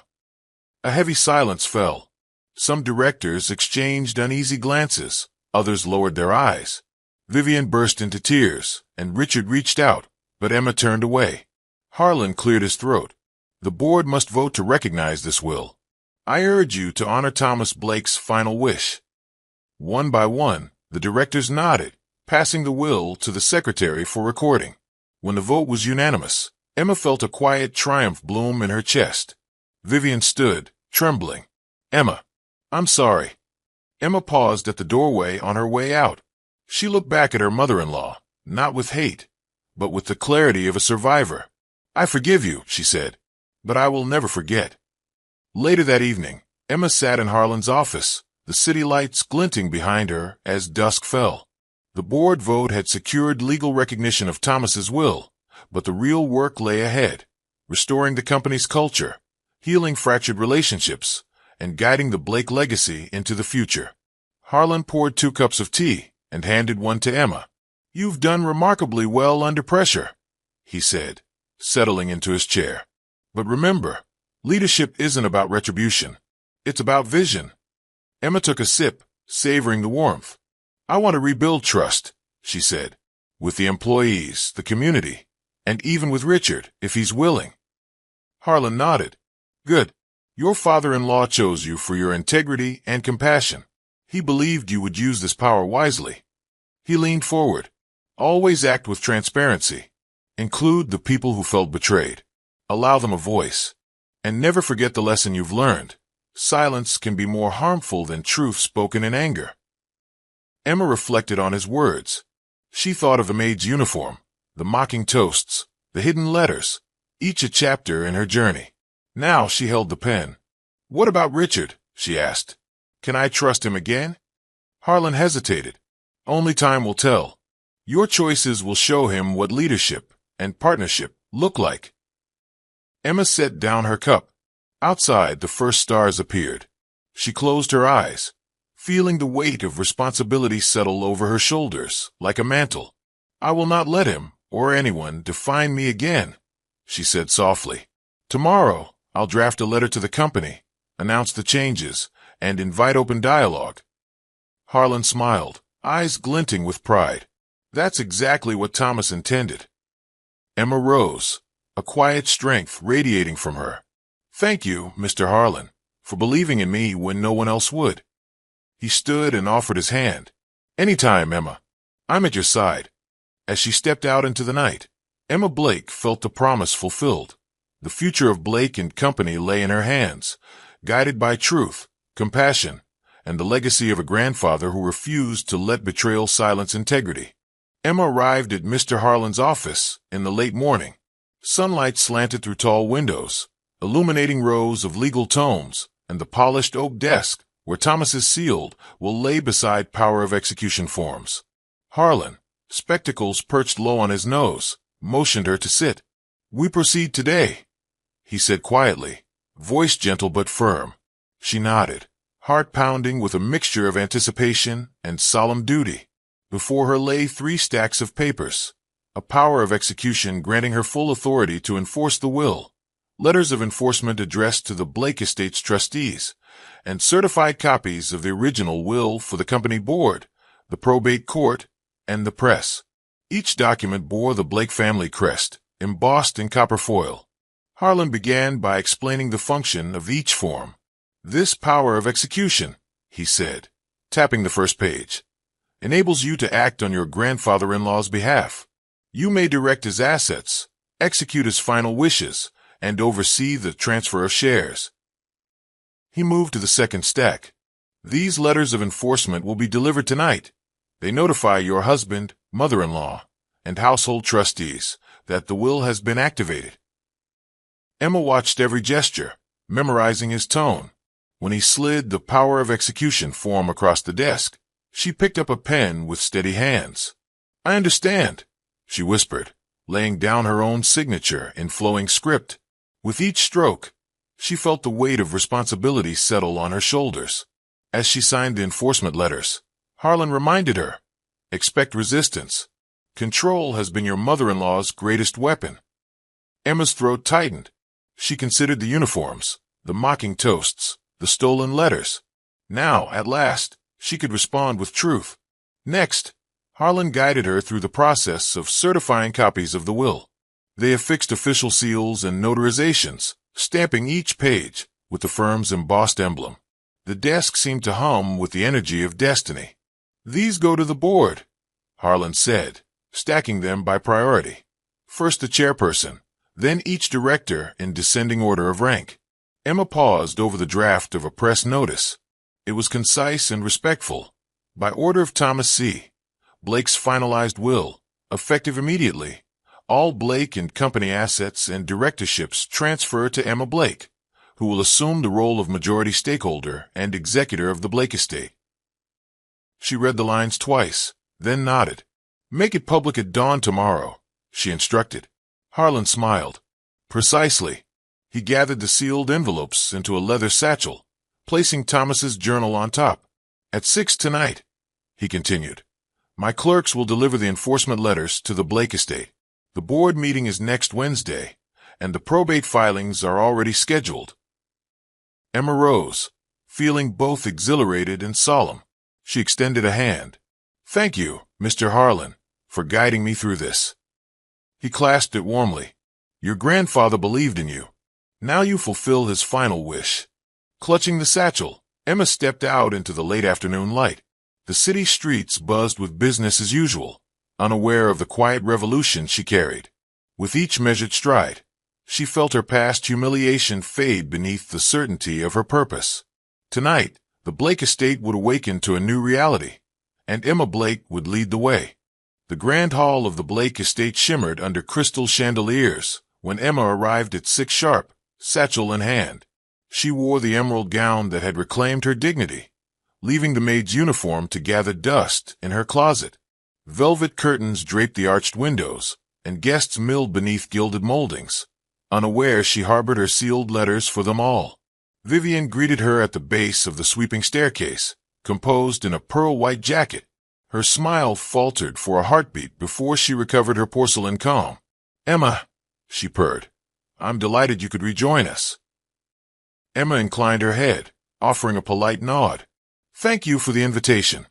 A heavy silence fell. Some directors exchanged uneasy glances, others lowered their eyes. Vivian burst into tears, and Richard reached out, but Emma turned away. Harlan cleared his throat. The board must vote to recognize this will. I urge you to honor Thomas Blake's final wish. One by one, the directors nodded, passing the will to the secretary for recording. When the vote was unanimous, Emma felt a quiet triumph bloom in her chest. Vivian stood, trembling. Emma, I'm sorry. Emma paused at the doorway on her way out. She looked back at her mother-in-law, not with hate, but with the clarity of a survivor. I forgive you, she said, but I will never forget. Later that evening, Emma sat in Harlan's office, the city lights glinting behind her as dusk fell. The board vote had secured legal recognition of Thomas's will, but the real work lay ahead, restoring the company's culture, healing fractured relationships, and guiding the Blake legacy into the future. Harlan poured 2 cups of tea and handed one to Emma. You've done remarkably well under pressure, he said, settling into his chair. But remember, leadership isn't about retribution. It's about vision. Emma took a sip, savoring the warmth. I want to rebuild trust, she said, with the employees, the community, and even with Richard, if he's willing. Harlan nodded. Good. Your father-in-law chose you for your integrity and compassion. He believed you would use this power wisely. He leaned forward. Always act with transparency. Include the people who felt betrayed. Allow them a voice. And never forget the lesson you've learned. Silence can be more harmful than truth spoken in anger. Emma reflected on his words. She thought of the maid's uniform, the mocking toasts, the hidden letters, each a chapter in her journey. Now she held the pen. What about Richard? She asked. Can I trust him again? Harlan hesitated. Only time will tell. Your choices will show him what leadership and partnership look like. Emma set down her cup. Outside, the first stars appeared. She closed her eyes, feeling the weight of responsibility settle over her shoulders like a mantle. I will not let him or anyone define me again, she said softly. Tomorrow, I'll draft a letter to the company, announce the changes, and invite open dialogue. Harlan smiled, eyes glinting with pride. That's exactly what Thomas intended. Emma rose, a quiet strength radiating from her. Thank you, Mr. Harlan, for believing in me when no one else would. He stood and offered his hand. Anytime, Emma. I'm at your side. As she stepped out into the night, Emma Blake felt the promise fulfilled. The future of Blake and Company lay in her hands, guided by truth, compassion, and the legacy of a grandfather who refused to let betrayal silence integrity. Emma arrived at Mr. Harlan's office in the late morning. Sunlight slanted through tall windows, illuminating rows of legal tomes and the polished oak desk where Thomas's sealed will lay beside power of execution forms. Harlan, spectacles perched low on his nose, motioned her to sit. We proceed today, he said quietly, voice gentle but firm. She nodded, heart pounding with a mixture of anticipation and solemn duty. Before her lay 3 stacks of papers, a power of execution granting her full authority to enforce the will, letters of enforcement addressed to the Blake Estate's trustees, and certified copies of the original will for the company board, the probate court, and the press. Each document bore the Blake family crest, embossed in copper foil. Harlan began by explaining the function of each form. "This power of execution," he said, tapping the first page, "enables you to act on your grandfather-in-law's behalf. You may direct his assets, execute his final wishes, and oversee the transfer of shares." He moved to the second stack. "These letters of enforcement will be delivered tonight. They notify your husband, mother-in-law, and household trustees that the will has been activated." Emma watched every gesture, memorizing his tone. When he slid the power of execution form across the desk, she picked up a pen with steady hands. "I understand," she whispered, laying down her own signature in flowing script. With each stroke, she felt the weight of responsibility settle on her shoulders. As she signed the enforcement letters, Harlan reminded her, "Expect resistance. Control has been your mother-in-law's greatest weapon." Emma's throat tightened. She considered the uniforms, the mocking toasts, the stolen letters. Now, at last, she could respond with truth. Next, Harlan guided her through the process of certifying copies of the will. They affixed official seals and notarizations, stamping each page with the firm's embossed emblem. The desk seemed to hum with the energy of destiny. "These go to the board," Harlan said, stacking them by priority. First the chairperson, then each director in descending order of rank. Emma paused over the draft of a press notice. It was concise and respectful. "By order of Thomas C. Blake's finalized will, effective immediately. All Blake and Company assets and directorships transfer to Emma Blake, who will assume the role of majority stakeholder and executor of the Blake estate." She read the lines twice, then nodded. "Make it public at dawn tomorrow," she instructed. Harlan smiled. "Precisely." He gathered the sealed envelopes into a leather satchel, placing Thomas's journal on top. "At 6 tonight," he continued, "my clerks will deliver the enforcement letters to the Blake estate. The board meeting is next Wednesday, and the probate filings are already scheduled." Emma rose, feeling both exhilarated and solemn. She extended a hand. "Thank you, Mr. Harlan, for guiding me through this." He clasped it warmly. "Your grandfather believed in you. Now you fulfill his final wish." Clutching the satchel, Emma stepped out into the late afternoon light. The city streets buzzed with business as usual, unaware of the quiet revolution she carried. With each measured stride, she felt her past humiliation fade beneath the certainty of her purpose. Tonight, the Blake estate would awaken to a new reality, and Emma Blake would lead the way. The grand hall of the Blake estate shimmered under crystal chandeliers when Emma arrived at 6 sharp, satchel in hand. She wore the emerald gown that had reclaimed her dignity, leaving the maid's uniform to gather dust in her closet. Velvet curtains draped the arched windows, and guests milled beneath gilded moldings. Unaware, she harbored her sealed letters for them all. Vivian greeted her at the base of the sweeping staircase, composed in a pearl-white jacket. Her smile faltered for a heartbeat before she recovered her porcelain calm. "Emma," she purred, "I'm delighted you could rejoin us." Emma inclined her head, offering a polite nod. "Thank you for the invitation,"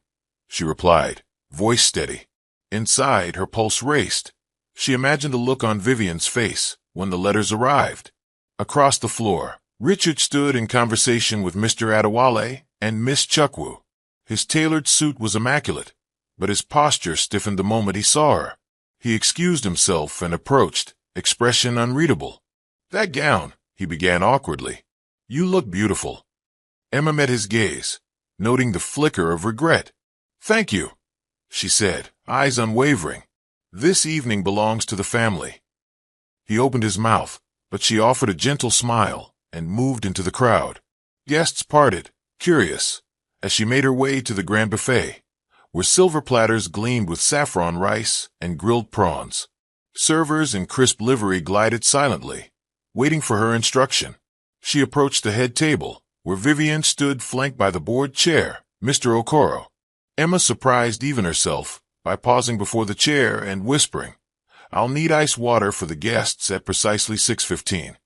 she replied, voice steady. Inside, her pulse raced. She imagined the look on Vivian's face when the letters arrived. Across the floor, Richard stood in conversation with Mr. Adewale and Miss Chukwu. His tailored suit was immaculate, but his posture stiffened the moment he saw her. He excused himself and approached, expression unreadable. "That gown," he began awkwardly. "You look beautiful." Emma met his gaze, noting the flicker of regret. "Thank you," she said, eyes unwavering. "This evening belongs to the family." He opened his mouth, but she offered a gentle smile and moved into the crowd. Guests parted, curious, as she made her way to the grand buffet, where silver platters gleamed with saffron rice and grilled prawns. Servers in crisp livery glided silently, waiting for her instruction. She approached the head table, where Vivian stood flanked by the board chair, Mr. Okoro. Emma surprised even herself by pausing before the chair and whispering, "I'll need ice water for the guests at precisely 6:15.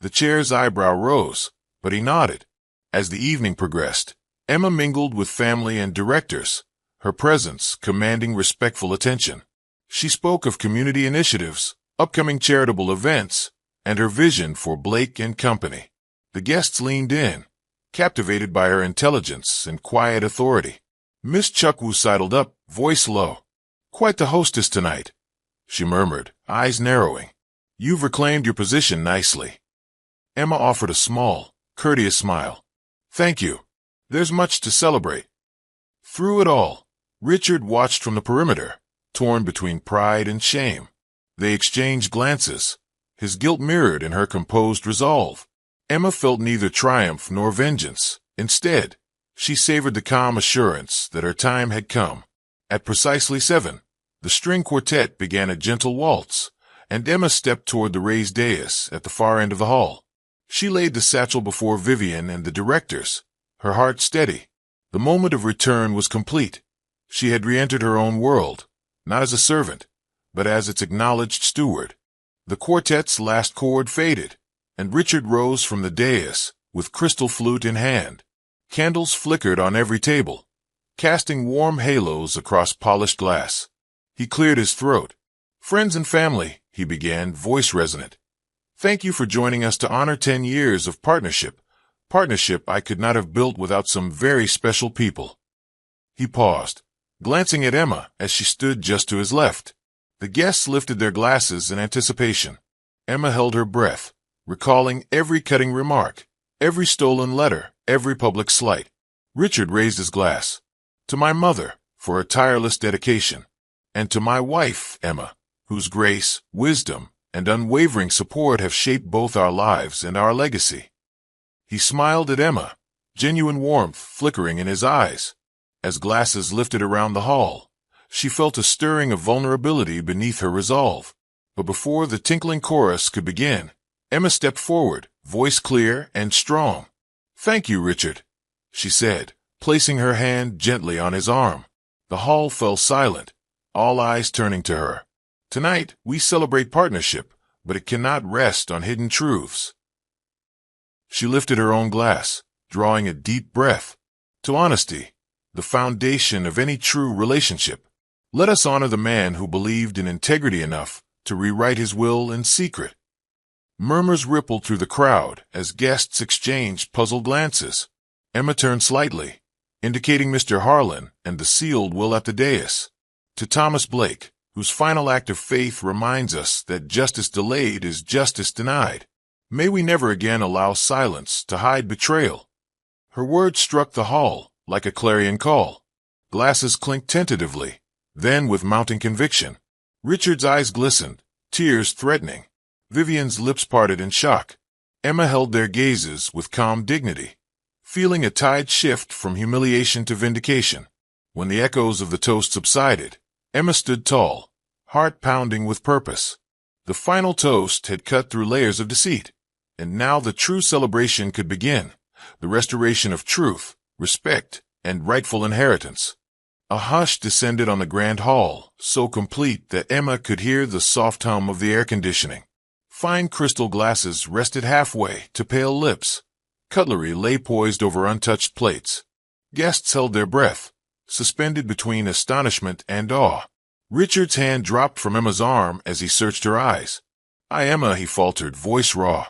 The chair's eyebrow rose, but he nodded. As the evening progressed, Emma mingled with family and directors, her presence commanding respectful attention. She spoke of community initiatives, upcoming charitable events, and her vision for Blake and Company. The guests leaned in, captivated by her intelligence and quiet authority. Miss Chukwu sidled up, voice low. "Quite the hostess tonight," she murmured, eyes narrowing. "You've reclaimed your position nicely." Emma offered a small, courteous smile. "Thank you. There's much to celebrate." Through it all, Richard watched from the perimeter, torn between pride and shame. They exchanged glances, his guilt mirrored in her composed resolve. Emma felt neither triumph nor vengeance. Instead, she savored the calm assurance that her time had come. At precisely 7, the string quartet began a gentle waltz, and Emma stepped toward the raised dais at the far end of the hall. She laid the satchel before Vivian and the directors, her heart steady. The moment of return was complete. She had re-entered her own world, not as a servant, but as its acknowledged steward. The quartet's last chord faded, and Richard rose from the dais with crystal flute in hand. Candles flickered on every table, casting warm halos across polished glass. He cleared his throat. "Friends and family," he began, voice resonant. "Thank you for joining us to honor 10 years of partnership I could not have built without some very special people." He paused, glancing at Emma as she stood just to his left. The guests lifted their glasses in anticipation. Emma held her breath, recalling every cutting remark, every stolen letter, every public slight. Richard raised his glass. "To my mother, for her tireless dedication, and to my wife, Emma, whose grace, wisdom, and unwavering support have shaped both our lives and our legacy." He smiled at Emma, genuine warmth flickering in his eyes. As glasses lifted around the hall, she felt a stirring of vulnerability beneath her resolve. But before the tinkling chorus could begin, Emma stepped forward, voice clear and strong. "Thank you, Richard," she said, placing her hand gently on his arm. The hall fell silent, all eyes turning to her. "Tonight, we celebrate partnership, but it cannot rest on hidden truths." She lifted her own glass, drawing a deep breath. "To honesty, the foundation of any true relationship. Let us honor the man who believed in integrity enough to rewrite his will in secret." Murmurs rippled through the crowd as guests exchanged puzzled glances. Emma turned slightly, indicating Mr. Harlan and the sealed will at the dais. "To Thomas Blake, whose final act of faith reminds us that justice delayed is justice denied. May we never again allow silence to hide betrayal." Her words struck the hall like a clarion call. Glasses clinked tentatively, then with mounting conviction. Richard's eyes glistened, tears threatening. Vivian's lips parted in shock. Emma held their gazes with calm dignity, feeling a tide shift from humiliation to vindication. When the echoes of the toast subsided, Emma stood tall, heart pounding with purpose. The final toast had cut through layers of deceit, and now the true celebration could begin, the restoration of truth, respect, and rightful inheritance. A hush descended on the grand hall, so complete that Emma could hear the soft hum of the air conditioning. Fine crystal glasses rested halfway to pale lips. Cutlery lay poised over untouched plates. Guests held their breath, suspended between astonishment and awe. Richard's hand dropped from Emma's arm as he searched her eyes. Emma," he faltered, voice raw.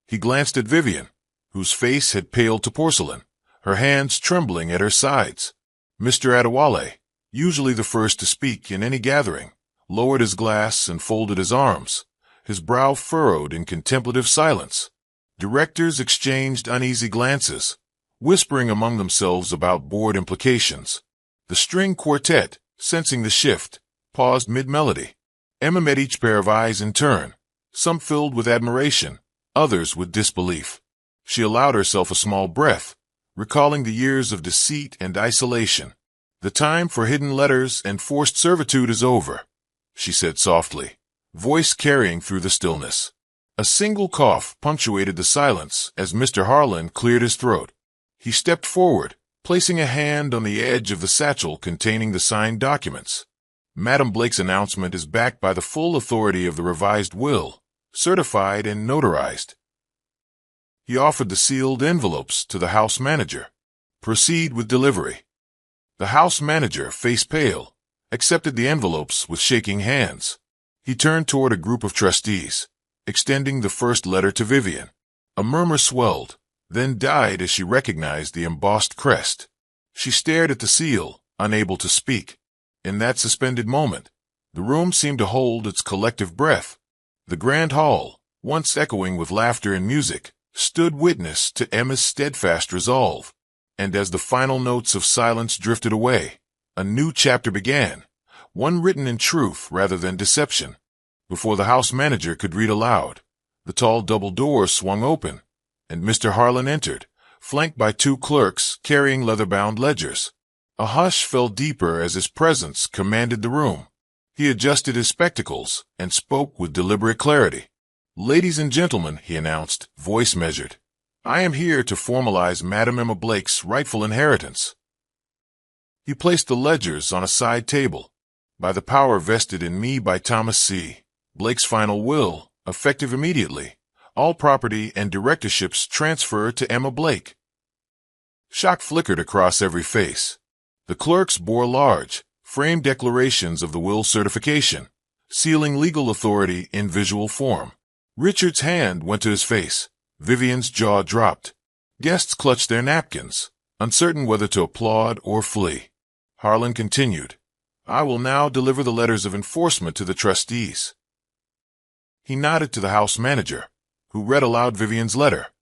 He glanced at Vivian, whose face had paled to porcelain, her hands trembling at her sides. Mr. Adewale, usually the first to speak in any gathering, lowered his glass and folded his arms, his brow furrowed in contemplative silence. Directors exchanged uneasy glances, whispering among themselves about board implications. The string quartet, sensing the shift, paused mid-melody. Emma met each pair of eyes in turn, some filled with admiration, others with disbelief. She allowed herself a small breath, recalling the years of deceit and isolation. "The time for hidden letters and forced servitude is over," she said softly, voice carrying through the stillness. A single cough punctuated the silence as Mr. Harlan cleared his throat. He stepped forward, placing a hand on the edge of the satchel containing the signed documents. Madam Blake's announcement is backed by the full authority of the revised will, certified and notarized. He offered the sealed envelopes to the house manager. Proceed with delivery. The house manager, face pale, accepted the envelopes with shaking hands. He turned toward a group of trustees, extending the first letter to Vivian. A murmur swelled, then died as she recognized the embossed crest. She stared at the seal, unable to speak. In that suspended moment, the room seemed to hold its collective breath. The grand hall, once echoing with laughter and music, stood witness to Emma's steadfast resolve. And as the final notes of silence drifted away, a new chapter began, one written in truth rather than deception. Before the house manager could read aloud, the tall double door swung open, and Mr. Harlan entered, flanked by two clerks carrying leather-bound ledgers. A hush fell deeper as his presence commanded the room. He adjusted his spectacles and spoke with deliberate clarity. "Ladies and gentlemen," he announced, voice measured, "I am here to formalize Madam Emma Blake's rightful inheritance." He placed the ledgers on a side table. "By the power vested in me by Thomas C. Blake's final will, effective immediately, all property and directorships transfer to Emma Blake." Shock flickered across every face. The clerks bore large, framed declarations of the will certification, sealing legal authority in visual form. Richard's hand went to his face. Vivian's jaw dropped. Guests clutched their napkins, uncertain whether to applaud or flee. Harlan continued, "I will now deliver the letters of enforcement to the trustees." He nodded to the house manager, who read aloud Vivian's letter.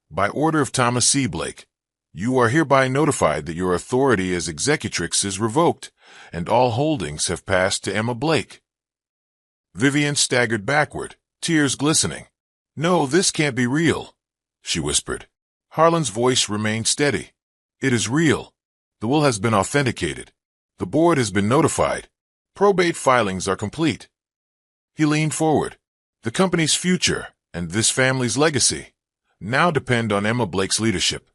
"By order of Thomas C. Blake, you are hereby notified that your authority as executrix is revoked, and all holdings have passed to Emma Blake." Vivian staggered backward, tears glistening. "No, this can't be real," she whispered. Harlan's voice remained steady. "It is real. The will has been authenticated. The board has been notified. Probate filings are complete." He leaned forward. "The company's future, and this family's legacy, now depend on Emma Blake's leadership."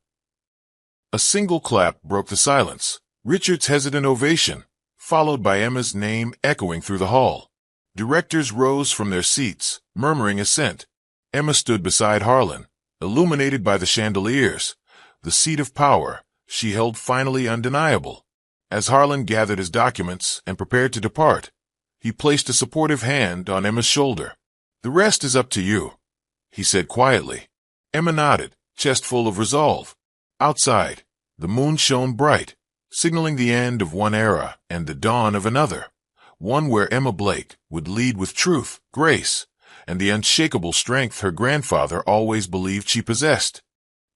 A single clap broke the silence. Richard's hesitant ovation, followed by Emma's name echoing through the hall. Directors rose from their seats, murmuring assent. Emma stood beside Harlan, illuminated by the chandeliers. The seat of power she held finally undeniable. As Harlan gathered his documents and prepared to depart, he placed a supportive hand on Emma's shoulder. "The rest is up to you," he said quietly. Emma nodded, chest full of resolve. Outside, the moon shone bright, signaling the end of one era and the dawn of another, one where Emma Blake would lead with truth, grace, and the unshakable strength her grandfather always believed she possessed.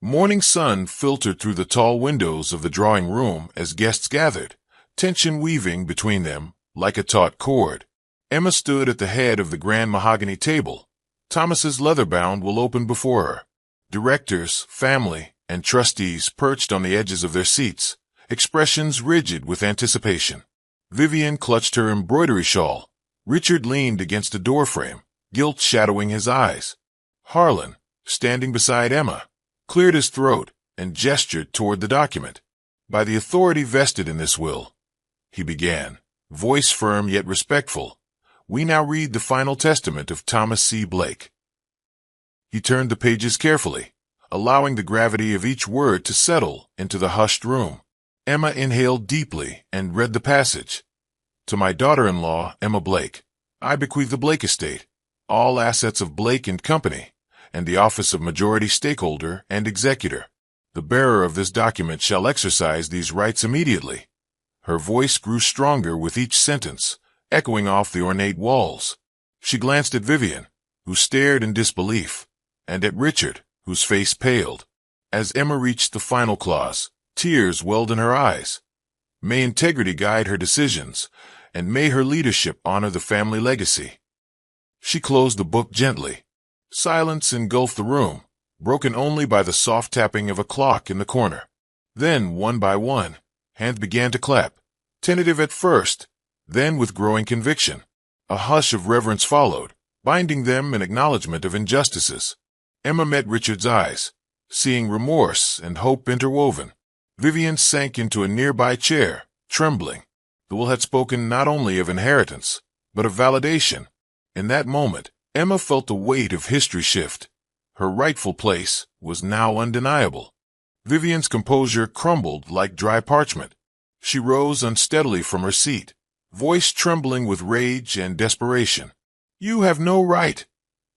Morning sun filtered through the tall windows of the drawing room as guests gathered, tension weaving between them like a taut cord. Emma stood at the head of the grand mahogany table. Thomas's leather-bound will open before her. Directors, family, and trustees perched on the edges of their seats, expressions rigid with anticipation. Vivian clutched her embroidery shawl. Richard leaned against a doorframe, guilt shadowing his eyes. Harlan, standing beside Emma, cleared his throat and gestured toward the document. "By the authority vested in this will," he began, voice firm yet respectful, "we now read the final testament of Thomas C. Blake." He turned the pages carefully, allowing the gravity of each word to settle into the hushed room. Emma inhaled deeply and read the passage. "To my daughter-in-law, Emma Blake, I bequeath the Blake estate, all assets of Blake and Company, and the office of majority stakeholder and executor. The bearer of this document shall exercise these rights immediately." Her voice grew stronger with each sentence, echoing off the ornate walls. She glanced at Vivian, who stared in disbelief, and at Richard, whose face paled. As Emma reached the final clause, tears welled in her eyes. May integrity guide her decisions, and may her leadership honor the family legacy. She closed the book gently. Silence engulfed the room, broken only by the soft tapping of a clock in the corner. Then, one by one, hands began to clap, tentative at first, then with growing conviction. A hush of reverence followed, binding them in acknowledgement of injustices. Emma met Richard's eyes, seeing remorse and hope interwoven. Vivian sank into a nearby chair, trembling. The will had spoken not only of inheritance, but of validation. In that moment, Emma felt the weight of history shift. Her rightful place was now undeniable. Vivian's composure crumbled like dry parchment. She rose unsteadily from her seat, voice trembling with rage and desperation. "You have no right,"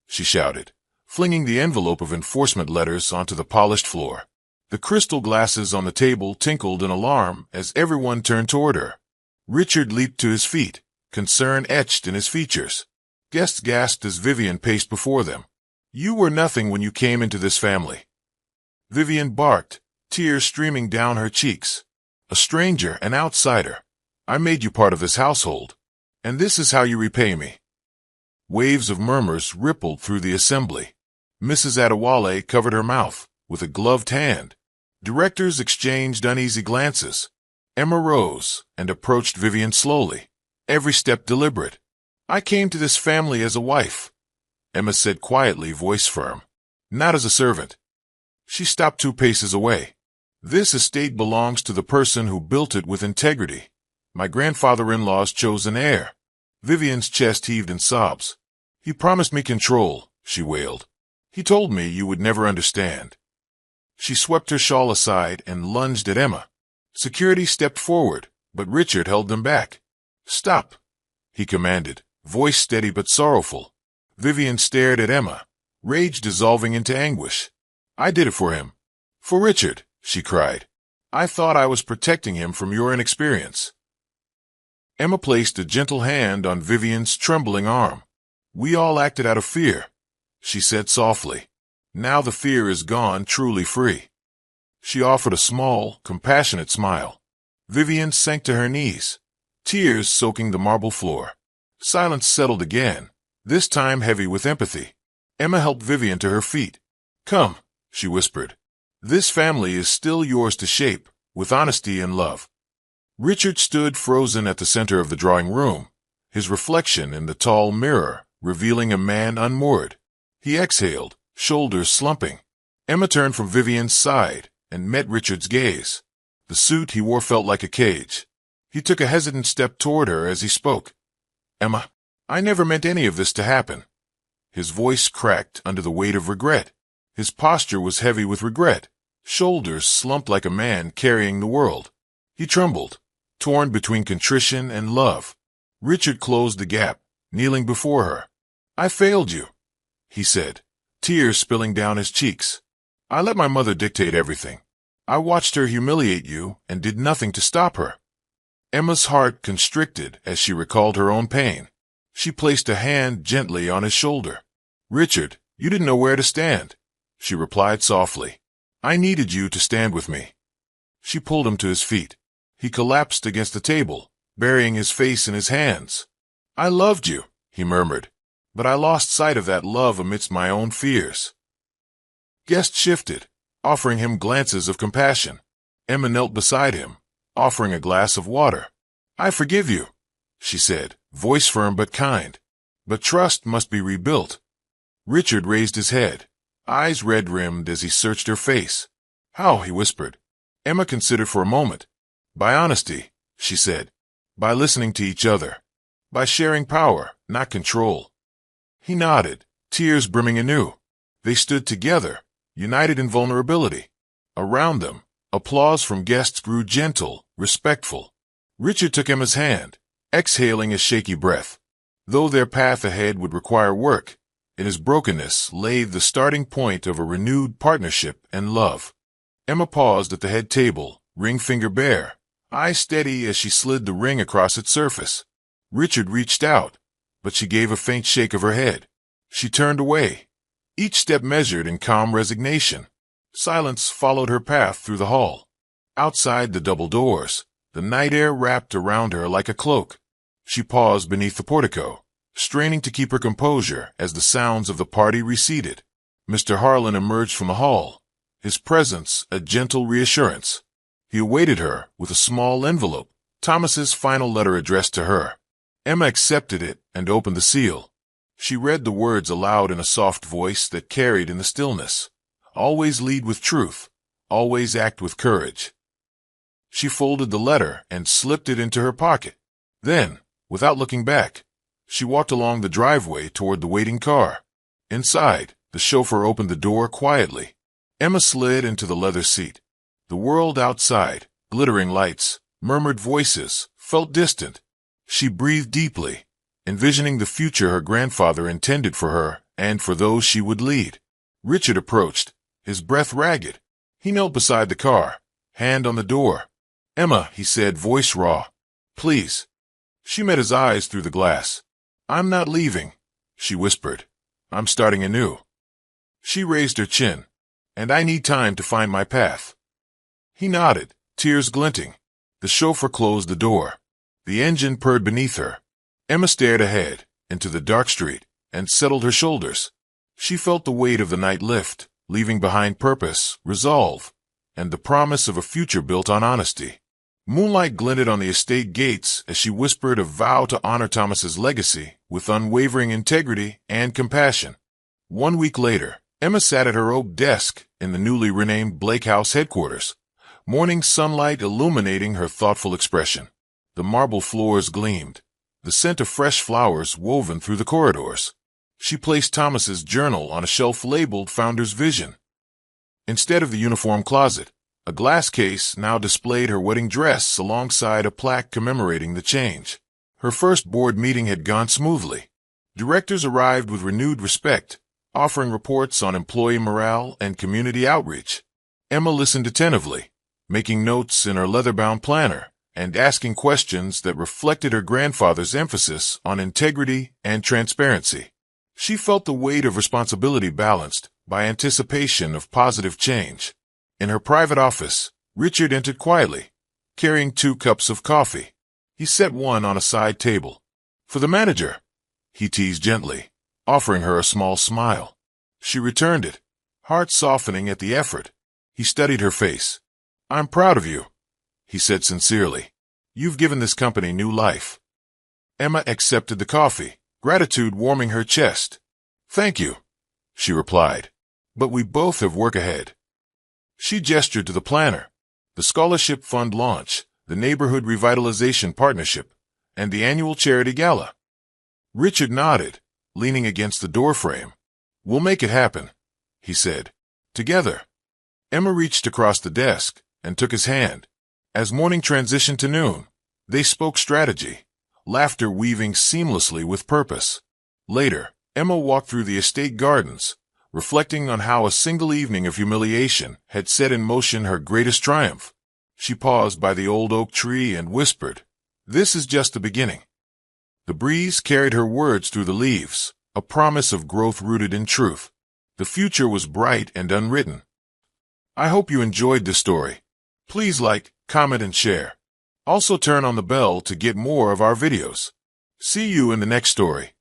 she shouted, flinging the envelope of enforcement letters onto the polished floor. The crystal glasses on the table tinkled in alarm as everyone turned toward her. Richard leaped to his feet, concern etched in his features. Guests gasped as Vivian paced before them. "You were nothing when you came into this family." Vivian barked, tears streaming down her cheeks. "A stranger, an outsider. I made you part of this household, and this is how you repay me." Waves of murmurs rippled through the assembly. Mrs. Adewale covered her mouth with a gloved hand. Directors exchanged uneasy glances. Emma rose and approached Vivian slowly, every step deliberate. "I came to this family as a wife," Emma said quietly, voice firm. "Not as a servant." She stopped 2 paces away. "This estate belongs to the person who built it with integrity. My grandfather-in-law's chosen heir." Vivian's chest heaved in sobs. "He promised me control," she wailed. "He told me you would never understand." She swept her shawl aside and lunged at Emma. Security stepped forward, but Richard held them back. "Stop," he commanded, voice steady but sorrowful. Vivian stared at Emma, rage dissolving into anguish. "I did it for him. For Richard," she cried. "I thought I was protecting him from your inexperience." Emma placed a gentle hand on Vivian's trembling arm. "We all acted out of fear," she said softly. "Now the fear is gone, truly free." She offered a small, compassionate smile. Vivian sank to her knees, tears soaking the marble floor. Silence settled again, this time heavy with empathy. Emma helped Vivian to her feet. "Come," she whispered. "This family is still yours to shape, with honesty and love." Richard stood frozen at the center of the drawing room, his reflection in the tall mirror revealing a man unmoored. He exhaled, shoulders slumping. Emma turned from Vivian's side and met Richard's gaze. The suit he wore felt like a cage. He took a hesitant step toward her as he spoke. "Emma, I never meant any of this to happen." His voice cracked under the weight of regret. His posture was heavy with regret, shoulders slumped like a man carrying the world. He trembled, torn between contrition and love. Richard closed the gap, kneeling before her. "I failed you," he said, tears spilling down his cheeks. "I let my mother dictate everything. I watched her humiliate you and did nothing to stop her." Emma's heart constricted as she recalled her own pain. She placed a hand gently on his shoulder. "Richard, you didn't know where to stand," she replied softly. "I needed you to stand with me." She pulled him to his feet. He collapsed against the table, burying his face in his hands. "I loved you," he murmured, "but I lost sight of that love amidst my own fears." Guests shifted, offering him glances of compassion. Emma knelt beside him, offering a glass of water. "I forgive you," she said, voice firm but kind. "But trust must be rebuilt." Richard raised his head, eyes red-rimmed as he searched her face. "How?" he whispered. Emma considered for a moment. "By honesty," she said. "By listening to each other. By sharing power, not control." He nodded, tears brimming anew. They stood together, united in vulnerability. Around them, applause from guests grew gentle, respectful. Richard took Emma's hand, exhaling a shaky breath. Though their path ahead would require work, in his brokenness lay the starting point of a renewed partnership and love. Emma paused at the head table, ring finger bare, eyes steady as she slid the ring across its surface. Richard reached out, but she gave a faint shake of her head. She turned away, each step measured in calm resignation. Silence followed her path through the hall. Outside the double doors, the night air wrapped around her like a cloak. She paused beneath the portico, straining to keep her composure as the sounds of the party receded. Mr. Harlan emerged from the hall, his presence a gentle reassurance. He awaited her with a small envelope, Thomas's final letter addressed to her. Emma accepted it and opened the seal. She read the words aloud in a soft voice that carried in the stillness. Always lead with truth. Always act with courage. She folded the letter and slipped it into her pocket. Then, without looking back, she walked along the driveway toward the waiting car. Inside, the chauffeur opened the door quietly. Emma slid into the leather seat. The world outside, glittering lights, murmured voices, felt distant. She breathed deeply, envisioning the future her grandfather intended for her and for those she would lead. Richard approached, his breath ragged. He knelt beside the car, hand on the door. "Emma," he said, voice raw. "Please." She met his eyes through the glass. "I'm not leaving," she whispered. "I'm starting anew." She raised her chin. "And I need time to find my path." He nodded, tears glinting. The chauffeur closed the door. The engine purred beneath her. Emma stared ahead, into the dark street, and settled her shoulders. She felt the weight of the night lift, leaving behind purpose, resolve, and the promise of a future built on honesty. Moonlight glinted on the estate gates as she whispered a vow to honor Thomas's legacy with unwavering integrity and compassion. 1 week later, Emma sat at her oak desk in the newly renamed Blake House headquarters, morning sunlight illuminating her thoughtful expression. The marble floors gleamed, the scent of fresh flowers woven through the corridors. She placed Thomas's journal on a shelf labeled Founder's Vision. Instead of the uniform closet, a glass case now displayed her wedding dress alongside a plaque commemorating the change. Her first board meeting had gone smoothly. Directors arrived with renewed respect, offering reports on employee morale and community outreach. Emma listened attentively, making notes in her leather-bound planner and asking questions that reflected her grandfather's emphasis on integrity and transparency. She felt the weight of responsibility balanced by anticipation of positive change. In her private office, Richard entered quietly, carrying 2 cups of coffee. He set one on a side table. "For the manager," he teased gently, offering her a small smile. She returned it, heart softening at the effort. He studied her face. "I'm proud of you," he said sincerely. "You've given this company new life." Emma accepted the coffee, gratitude warming her chest. "Thank you," she replied. "But we both have work ahead." She gestured to the planner, the scholarship fund launch, the neighborhood revitalization partnership, and the annual charity gala. Richard nodded, leaning against the doorframe. "We'll make it happen," he said. "Together." Emma reached across the desk and took his hand. As morning transitioned to noon, they spoke strategy, laughter weaving seamlessly with purpose. Later, Emma walked through the estate gardens, reflecting on how a single evening of humiliation had set in motion her greatest triumph. She paused by the old oak tree and whispered, "This is just the beginning." The breeze carried her words through the leaves, a promise of growth rooted in truth. The future was bright and unwritten. I hope you enjoyed this story. Please like, comment, and share. Also turn on the bell to get more of our videos. See you in the next story.